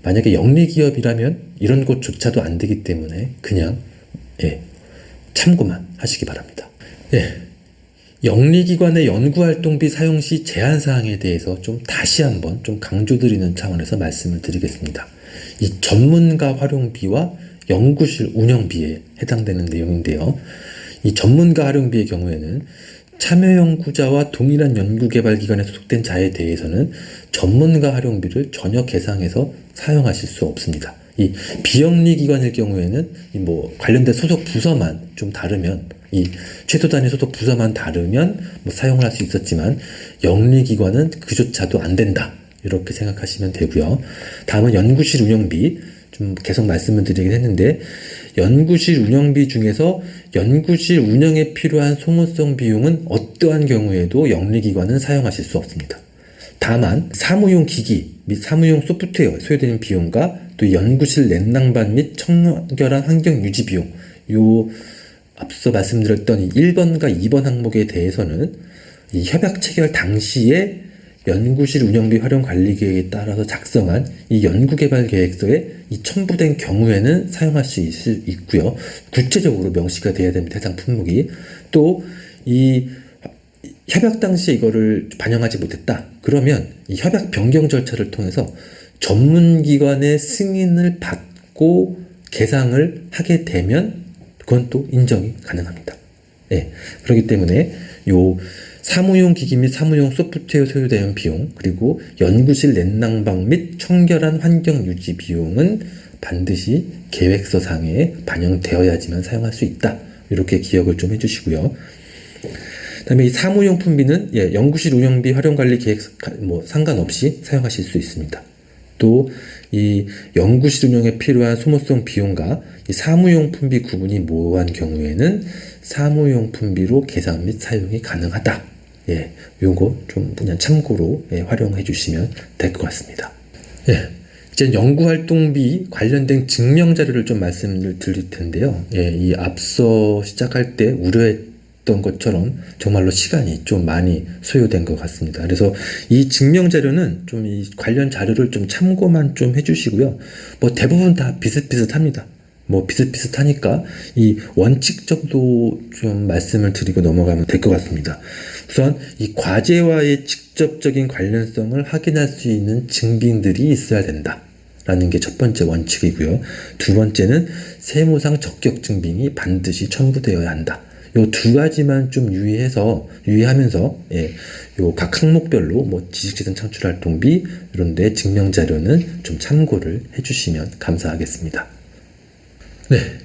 만약에 영리기업이라면 이런 것조차도 안 되기 때문에 그냥 참고만 하시기 바랍니다. 영리기관의 연구활동비 사용 시 제한사항에 대해서 좀 다시 한번 좀 강조드리는 차원에서 말씀을 드리겠습니다. 이 전문가 활용비와 연구실 운영비에 해당되는 내용인데요. 이 전문가 활용비의 경우에는 참여 연구자와 동일한 연구개발기관에 소속된 자에 대해서는 전문가 활용비를 전혀 계상해서 사용하실 수 없습니다. 이 비영리기관일 경우에는 관련된 소속 부서만 좀 다르면, 이 최소 단위 소속 부서만 다르면 사용을 할 수 있었지만 영리기관은 그조차도 안 된다, 이렇게 생각하시면 되고요. 다음은 연구실 운영비, 좀 계속 말씀을 드리긴 했는데, 연구실 운영비 중에서 연구실 운영에 필요한 소모성 비용은 어떠한 경우에도 영리기관은 사용하실 수 없습니다. 다만 사무용 기기 및 사무용 소프트웨어에 소요되는 비용과 또 연구실 냉난방 및 청결한 환경 유지 비용, 앞서 말씀드렸던 이 1번과 2번 항목에 대해서는 이 협약 체결 당시에 연구실 운영비 활용 관리 계획에 따라서 작성한 이 연구개발 계획서에 이 첨부된 경우에는 사용할 수 있고요. 구체적으로 명시가 돼야 됩니다. 해당 품목이. 또 이 협약 당시에 이거를 반영하지 못했다, 그러면 이 협약 변경 절차를 통해서 전문기관의 승인을 받고 계상을 하게 되면 그건 또 인정이 가능합니다. 예, 그렇기 때문에 요 사무용 기기 및 사무용 소프트웨어 소요되는 비용, 그리고 연구실 냉난방 및 청결한 환경 유지 비용은 반드시 계획서상에 반영되어야지만 사용할 수 있다, 이렇게 기억을 좀 해주시고요. 그다음에 이 사무용품비는 연구실 운영비 활용관리 계획 상관없이 사용하실 수 있습니다. 또 이 연구실 운영에 필요한 소모성 비용과 이 사무용품비 구분이 모호한 경우에는 사무용품비로 계산 및 사용이 가능하다. 요거 좀 그냥 참고로 활용해 주시면 될 것 같습니다. 이제 연구활동비 관련된 증명자료를 좀 말씀을 드릴 텐데요. 이 앞서 시작할 때 우려했던 것처럼 정말로 시간이 좀 많이 소요된 것 같습니다. 그래서 이 증명자료는 좀 이 관련 자료를 좀 참고만 좀 해주시고요. 대부분 다 비슷비슷합니다. 비슷비슷하니까 이 원칙 정도 좀 말씀을 드리고 넘어가면 될 것 같습니다. 우선 이 과제와의 직접적인 관련성을 확인할 수 있는 증빙들이 있어야 된다 라는 게 첫 번째 원칙이고요. 두 번째는 세무상 적격 증빙이 반드시 첨부되어야 한다. 요 두 가지만 좀 유의하면서 요 각 항목별로 지식재산 창출활동비 이런데 증명자료는 좀 참고를 해주시면 감사하겠습니다.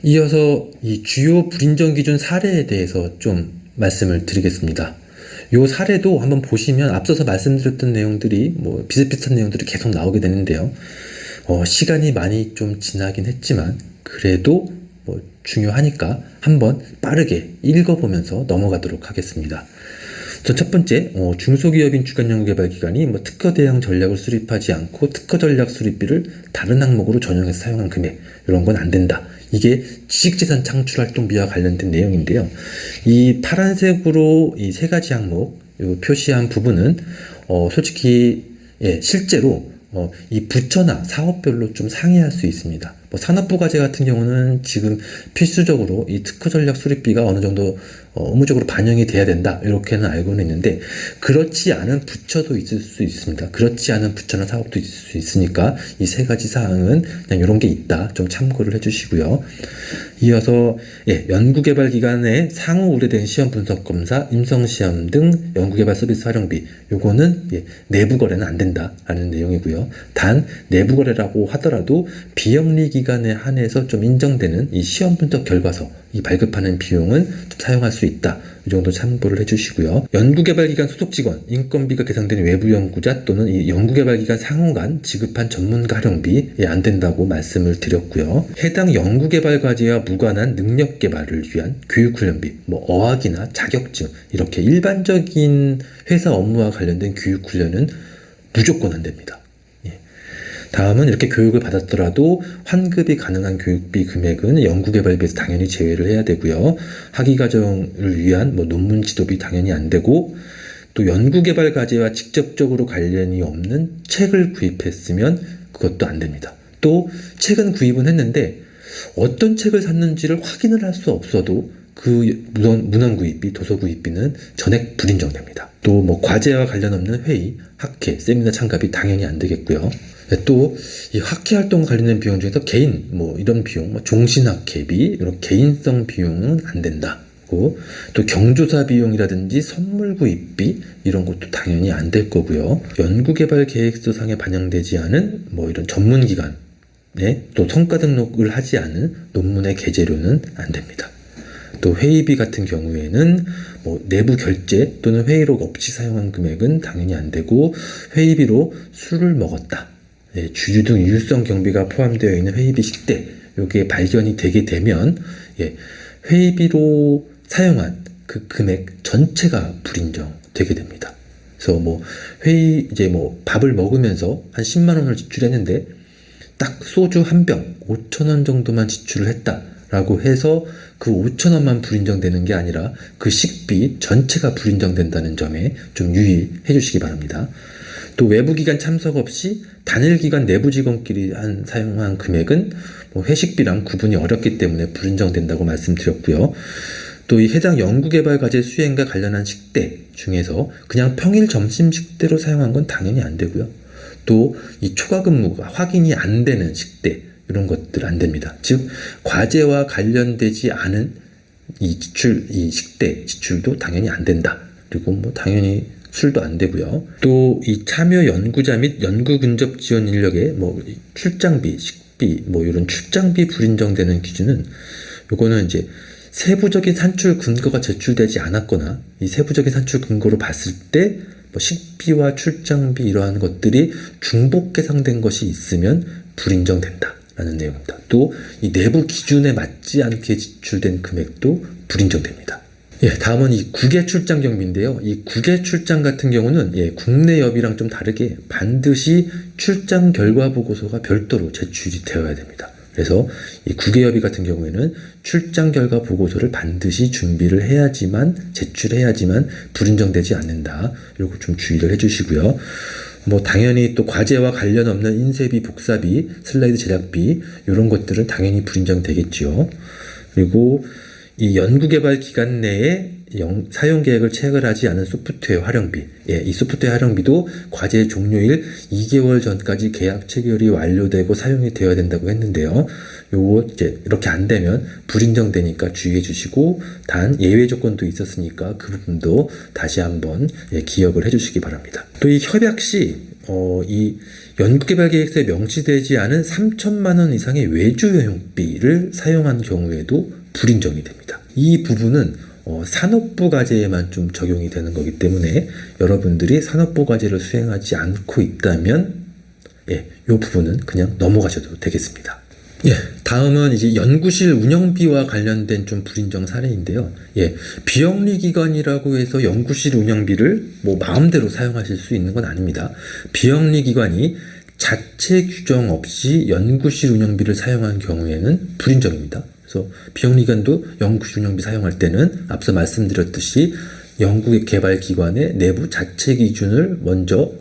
이어서 이 주요 불인정 기준 사례에 대해서 좀 말씀을 드리겠습니다. 요 사례도 한번 보시면 앞서서 말씀드렸던 내용들이 비슷비슷한 내용들이 계속 나오게 되는데요. 시간이 많이 좀 지나긴 했지만 그래도 중요하니까 한번 빠르게 읽어보면서 넘어가도록 하겠습니다. 첫 번째, 중소기업인 주간연구개발기관이 특허 대응 전략을 수립하지 않고 특허 전략 수립비를 다른 항목으로 전용해서 사용한 금액, 이런 건 안 된다. 이게 지식재산 창출활동비와 관련된 내용인데요. 이 파란색으로 이 세 가지 항목 표시한 부분은 솔직히 실제로 이 부처나 사업별로 좀 상이할 수 있습니다. 산업부과제 같은 경우는 지금 필수적으로 이 특허 전략 수립비가 어느 정도 의무적으로 반영이 돼야 된다, 이렇게는 알고는 있는데, 그렇지 않은 부처도 있을 수 있습니다. 그렇지 않은 부처나 사업도 있을 수 있으니까 이 세 가지 사항은 그냥 이런 게 있다, 좀 참고를 해주시고요. 이어서 연구개발기관의 상호 의뢰된 시험 분석 검사, 임성시험 등 연구개발 서비스 활용비, 요거는 내부 거래는 안 된다라는 내용이고요. 단 내부 거래라고 하더라도 비영리 기간에 한해서 좀 인정되는 이 시험 분석 결과서 이 발급하는 비용은 좀 사용할 수 있다. 이 정도 참고를 해주시고요. 연구개발기관 소속 직원, 인건비가 계상된 외부 연구자 또는 이 연구개발기관 상호간 지급한 전문가 활용비 안 된다고 말씀을 드렸고요. 해당 연구개발 과제와 무관한 능력 개발을 위한 교육훈련비, 어학이나 자격증, 이렇게 일반적인 회사 업무와 관련된 교육훈련은 무조건 안 됩니다. 다음은 이렇게 교육을 받았더라도 환급이 가능한 교육비 금액은 연구개발비에서 당연히 제외를 해야 되고요. 학위과정을 위한 논문 지도비 당연히 안 되고, 또 연구개발 과제와 직접적으로 관련이 없는 책을 구입했으면 그것도 안 됩니다. 또 책은 구입은 했는데 어떤 책을 샀는지를 확인을 할 수 없어도 문헌구입비, 도서구입비는 전액 불인정됩니다. 또 뭐 과제와 관련 없는 회의, 학회, 세미나 참가비 당연히 안 되겠고요. 또 이 학회 활동 관련된 비용 중에서 개인 뭐 이런 비용, 뭐 종신학회비 이런 개인성 비용은 안 된다. 또 경조사 비용이라든지 선물 구입비 이런 것도 당연히 안 될 거고요. 연구개발 계획서상에 반영되지 않은 뭐 이런 전문기관에 또 성과 등록을 하지 않은 논문의 게재료는 안 됩니다. 또 회의비 같은 경우에는 뭐 내부 결제 또는 회의록 없이 사용한 금액은 당연히 안 되고, 회의비로 술을 먹었다, 주유 등 유유성 경비가 포함되어 있는 회의비 식대, 요게 발견이 되게 되면 회의비로 사용한 그 금액 전체가 불인정되게 됩니다. 그래서 뭐 이제 뭐 밥을 먹으면서 한 10만 원을 지출했는데 딱 소주 한 병 5,000원 정도만 지출을 했다라고 해서 그 5,000원만 불인정되는 게 아니라 그 식비 전체가 불인정된다는 점에 좀 유의해 주시기 바랍니다. 또 외부기관 참석 없이 단일기관 내부 직원끼리 사용한 금액은 뭐 회식비랑 구분이 어렵기 때문에 불인정된다고 말씀드렸고요. 또 이 해당 연구개발과제 수행과 관련한 식대 중에서 그냥 평일 점심 식대로 사용한 건 당연히 안 되고요. 또 이 초과 근무가 확인이 안 되는 식대 이런 것들 안 됩니다. 즉 과제와 관련되지 않은 이 식대 지출도 당연히 안 된다. 그리고 뭐 당연히 술도 안 되고요. 또 이 참여 연구자 및 연구 근접 지원 인력의 뭐 출장비, 식비 뭐 이런 출장비 불인정되는 기준은 요거는 이제 세부적인 산출 근거가 제출되지 않았거나 이 세부적인 산출 근거로 봤을 때 뭐 식비와 출장비 이러한 것들이 중복 계상된 것이 있으면 불인정된다라는 내용입니다. 또 이 내부 기준에 맞지 않게 지출된 금액도 불인정됩니다. 다음은 이 국외 출장 경비인데요. 이 국외 출장 같은 경우는 국내 여비랑 좀 다르게 반드시 출장 결과 보고서가 별도로 제출이 되어야 됩니다. 그래서 이 국외여비 같은 경우에는 출장 결과 보고서를 반드시 준비를 해야지만, 제출해야지만 불인정되지 않는다. 이거 좀 주의를 해주시고요. 뭐 당연히 또 과제와 관련 없는 인쇄비, 복사비, 슬라이드 제작비 이런 것들은 당연히 불인정되겠지요. 그리고 이 연구개발 기간 내에 사용 계획을 체결하지 않은 소프트웨어 활용비, 이 소프트웨어 활용비도 과제 종료일 2개월 전까지 계약 체결이 완료되고 사용이 되어야 된다고 했는데요. 요거 이제 이렇게 안 되면 불인정되니까 주의해 주시고, 단 예외 조건도 있었으니까 그 부분도 다시 한번 기억을 해 주시기 바랍니다. 또 이 협약 시 이 연구개발 계획서에 명시되지 않은 3천만 원 이상의 외주 여용비를 사용한 경우에도 불인정이 됩니다. 이 부분은 산업부 과제에만 좀 적용이 되는 거기 때문에 여러분들이 산업부 과제를 수행하지 않고 있다면 이 부분은 그냥 넘어가셔도 되겠습니다. 다음은 이제 연구실 운영비와 관련된 좀 불인정 사례인데요. 비영리 기관이라고 해서 연구실 운영비를 뭐 마음대로 사용하실 수 있는 건 아닙니다. 비영리 기관이 자체 규정 없이 연구실 운영비를 사용한 경우에는 불인정입니다. 그래서 비영리기관도 연구실 운영비 사용할 때는 앞서 말씀드렸듯이 연구개발기관의 내부 자체 기준을 먼저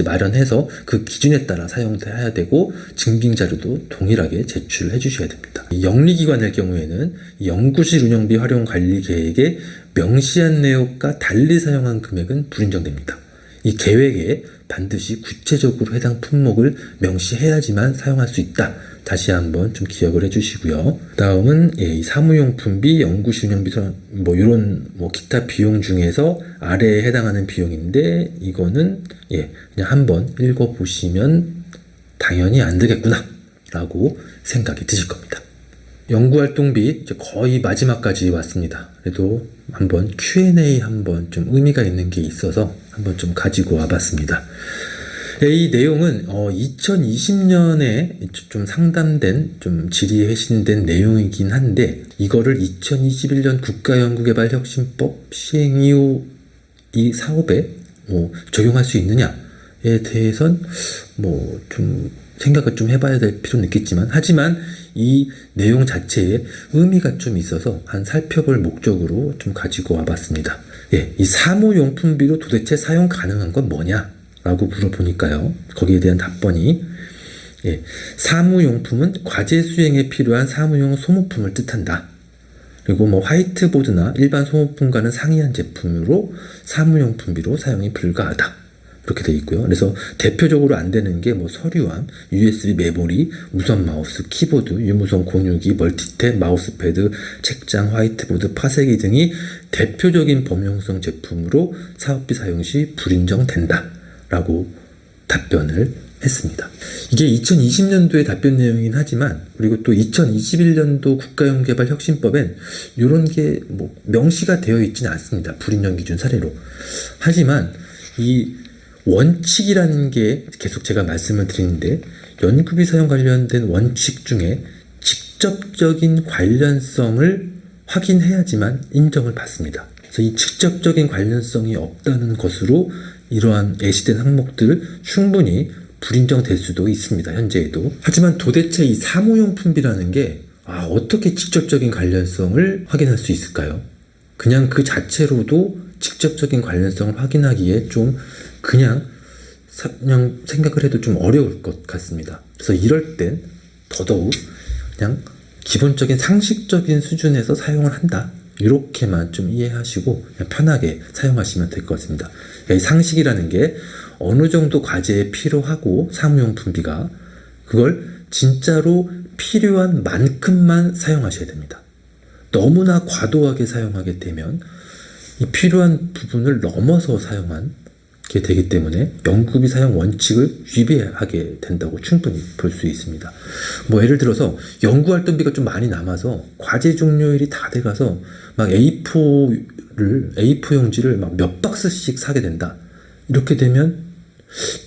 마련해서 그 기준에 따라 사용해야 되고, 증빙자료도 동일하게 제출해 주셔야 됩니다. 영리기관일 경우에는 연구실 운영비 활용 관리 계획에 명시한 내용과 달리 사용한 금액은 불인정됩니다. 이 계획에 반드시 구체적으로 해당 품목을 명시해야지만 사용할 수 있다. 다시 한번 좀 기억을 해주시고요. 다음은 이 사무용품비, 연구실 운영비, 뭐 이런 기타 비용 중에서 아래에 해당하는 비용인데, 이거는 그냥 한번 읽어보시면 당연히 안 되겠구나 라고 생각이 드실 겁니다. 연구활동비 이제 거의 마지막까지 왔습니다. 그래도 한번 Q&A 한번 좀 의미가 있는 게 있어서 한번 좀 가지고 와봤습니다. 이 내용은 2020년에 좀 상담된, 좀 질의회신된 내용이긴 한데, 이거를 2021년 국가연구개발혁신법 시행 이후 이 사업에 적용할 수 있느냐에 대해선 좀 생각을 좀 해봐야 될 필요는 있겠지만, 하지만 이 내용 자체에 의미가 좀 있어서 한 살펴볼 목적으로 좀 가지고 와봤습니다. 이 사무용품비로 도대체 사용 가능한 건 뭐냐? 라고 물어보니까요. 거기에 대한 답변이 사무용품은 과제 수행에 필요한 사무용 소모품을 뜻한다. 그리고 뭐 화이트보드나 일반 소모품과는 상이한 제품으로 사무용품비로 사용이 불가하다. 이렇게 되어 있고요. 그래서 대표적으로 안 되는 게 뭐 서류함, USB 메모리, 무선 마우스, 키보드, 유무선 공유기, 멀티탭, 마우스패드, 책장, 화이트보드, 파쇄기 등이 대표적인 범용성 제품으로 사업비 사용 시 불인정된다. 라고 답변을 했습니다. 이게 2020년도의 답변 내용이긴 하지만, 그리고 또 2021년도 국가연구개발혁신법엔 이런 게 뭐 명시가 되어 있지는 않습니다. 불인정 기준 사례로. 하지만 이 원칙이라는 게 계속 제가 말씀을 드리는데, 연구비 사용 관련된 원칙 중에 직접적인 관련성을 확인해야지만 인정을 받습니다. 그래서 이 직접적인 관련성이 없다는 것으로 이러한 예시된 항목들 충분히 불인정될 수도 있습니다. 현재에도. 하지만 도대체 이 사무용품비라는 게 어떻게 직접적인 관련성을 확인할 수 있을까요? 그냥 그 자체로도 직접적인 관련성을 확인하기에 좀 그냥 생각을 해도 좀 어려울 것 같습니다. 그래서 이럴 땐 더더욱 그냥 기본적인 상식적인 수준에서 사용을 한다. 이렇게만 좀 이해하시고 그냥 편하게 사용하시면 될 것 같습니다. 이 상식이라는 게 어느 정도 과제에 필요하고 사무용품비가 그걸 진짜로 필요한 만큼만 사용하셔야 됩니다. 너무나 과도하게 사용하게 되면 이 필요한 부분을 넘어서 사용한 게 되기 때문에 연구비 사용 원칙을 위배하게 된다고 충분히 볼 수 있습니다. 뭐 예를 들어서 연구활동비가 좀 많이 남아서 과제 종료일이 다 돼가서 막 A4 용지를 막 몇 박스씩 사게 된다. 이렇게 되면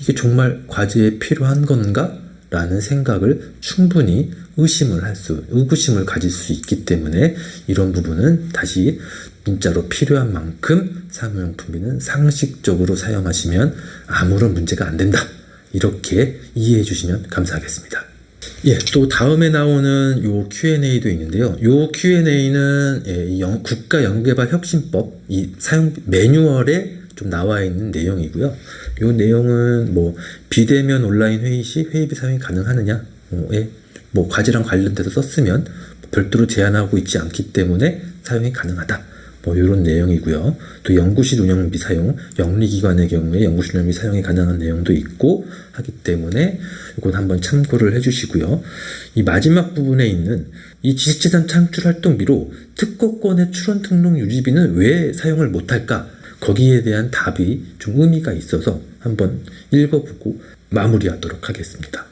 이게 정말 과제에 필요한 건가? 라는 생각을 충분히 의구심을 가질 수 있기 때문에 이런 부분은 다시 진짜로 필요한 만큼 사무용품비는 상식적으로 사용하시면 아무런 문제가 안 된다. 이렇게 이해해 주시면 감사하겠습니다. 예, 또 다음에 나오는 요 Q&A도 있는데요. 요 Q&A는 국가연구개발혁신법 이 사용 매뉴얼에 좀 나와 있는 내용이고요. 요 내용은 뭐 비대면 온라인 회의 시 회의비 사용이 가능하느냐, 뭐 과제랑 관련돼서 썼으면 별도로 제한하고 있지 않기 때문에 사용이 가능하다. 뭐 이런 내용이고요. 또 연구실 운영비 사용, 영리기관의 경우에 연구실 운영비 사용이 가능한 내용도 있고 하기 때문에 이건 한번 참고를 해주시고요. 이 마지막 부분에 있는 이 지식재산 창출 활동비로 특허권의 출원 등록 유지비는 왜 사용을 못할까? 거기에 대한 답이 좀 의미가 있어서 한번 읽어보고 마무리하도록 하겠습니다.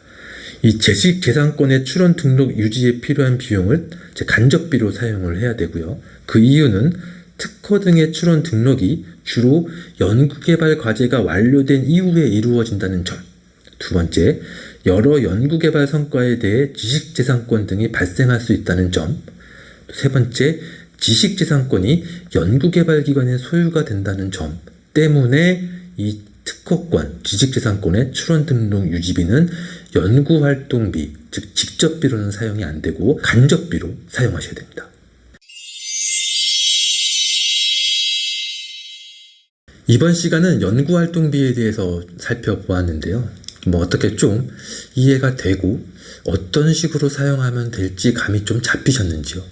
이 지식재산권의 출원 등록 유지에 필요한 비용을 간접비로 사용을 해야 되고요. 그 이유는 특허 등의 출원 등록이 주로 연구개발 과제가 완료된 이후에 이루어진다는 점. 두 번째, 여러 연구개발 성과에 대해 지식재산권 등이 발생할 수 있다는 점. 세 번째, 지식재산권이 연구개발기관의 소유가 된다는 점 때문에 이 특허권, 지식재산권의 출원 등록 유지비는 연구활동비, 즉 직접비로는 사용이 안 되고 간접비로 사용하셔야 됩니다. 이번 시간은 연구활동비에 대해서 살펴보았는데요. 뭐 어떻게 좀 이해가 되고 어떤 식으로 사용하면 될지 감이 좀 잡히셨는지요?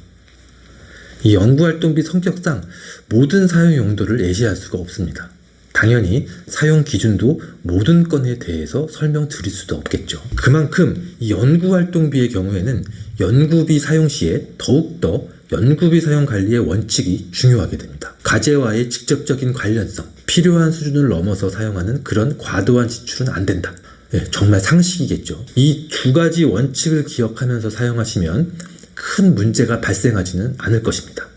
이 연구활동비 성격상 모든 사용 용도를 예시할 수가 없습니다. 당연히 사용 기준도 모든 건에 대해서 설명드릴 수도 없겠죠. 그만큼 이 연구활동비의 경우에는 연구비 사용 시에 더욱더 연구비 사용 관리의 원칙이 중요하게 됩니다. 과제와의 직접적인 관련성, 필요한 수준을 넘어서 사용하는 그런 과도한 지출은 안 된다. 정말 상식이겠죠. 이 두 가지 원칙을 기억하면서 사용하시면 큰 문제가 발생하지는 않을 것입니다.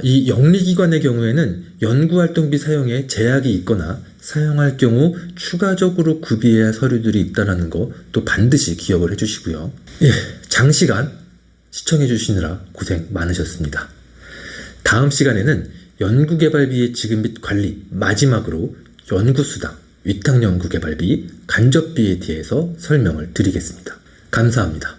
이 영리기관의 경우에는 연구활동비 사용에 제약이 있거나 사용할 경우 추가적으로 구비해야 할 서류들이 있다는 거 또 반드시 기억을 해주시고요. 장시간 시청해주시느라 고생 많으셨습니다. 다음 시간에는 연구개발비의 지급 및 관리, 마지막으로 연구수당, 위탁연구개발비, 간접비에 대해서 설명을 드리겠습니다. 감사합니다.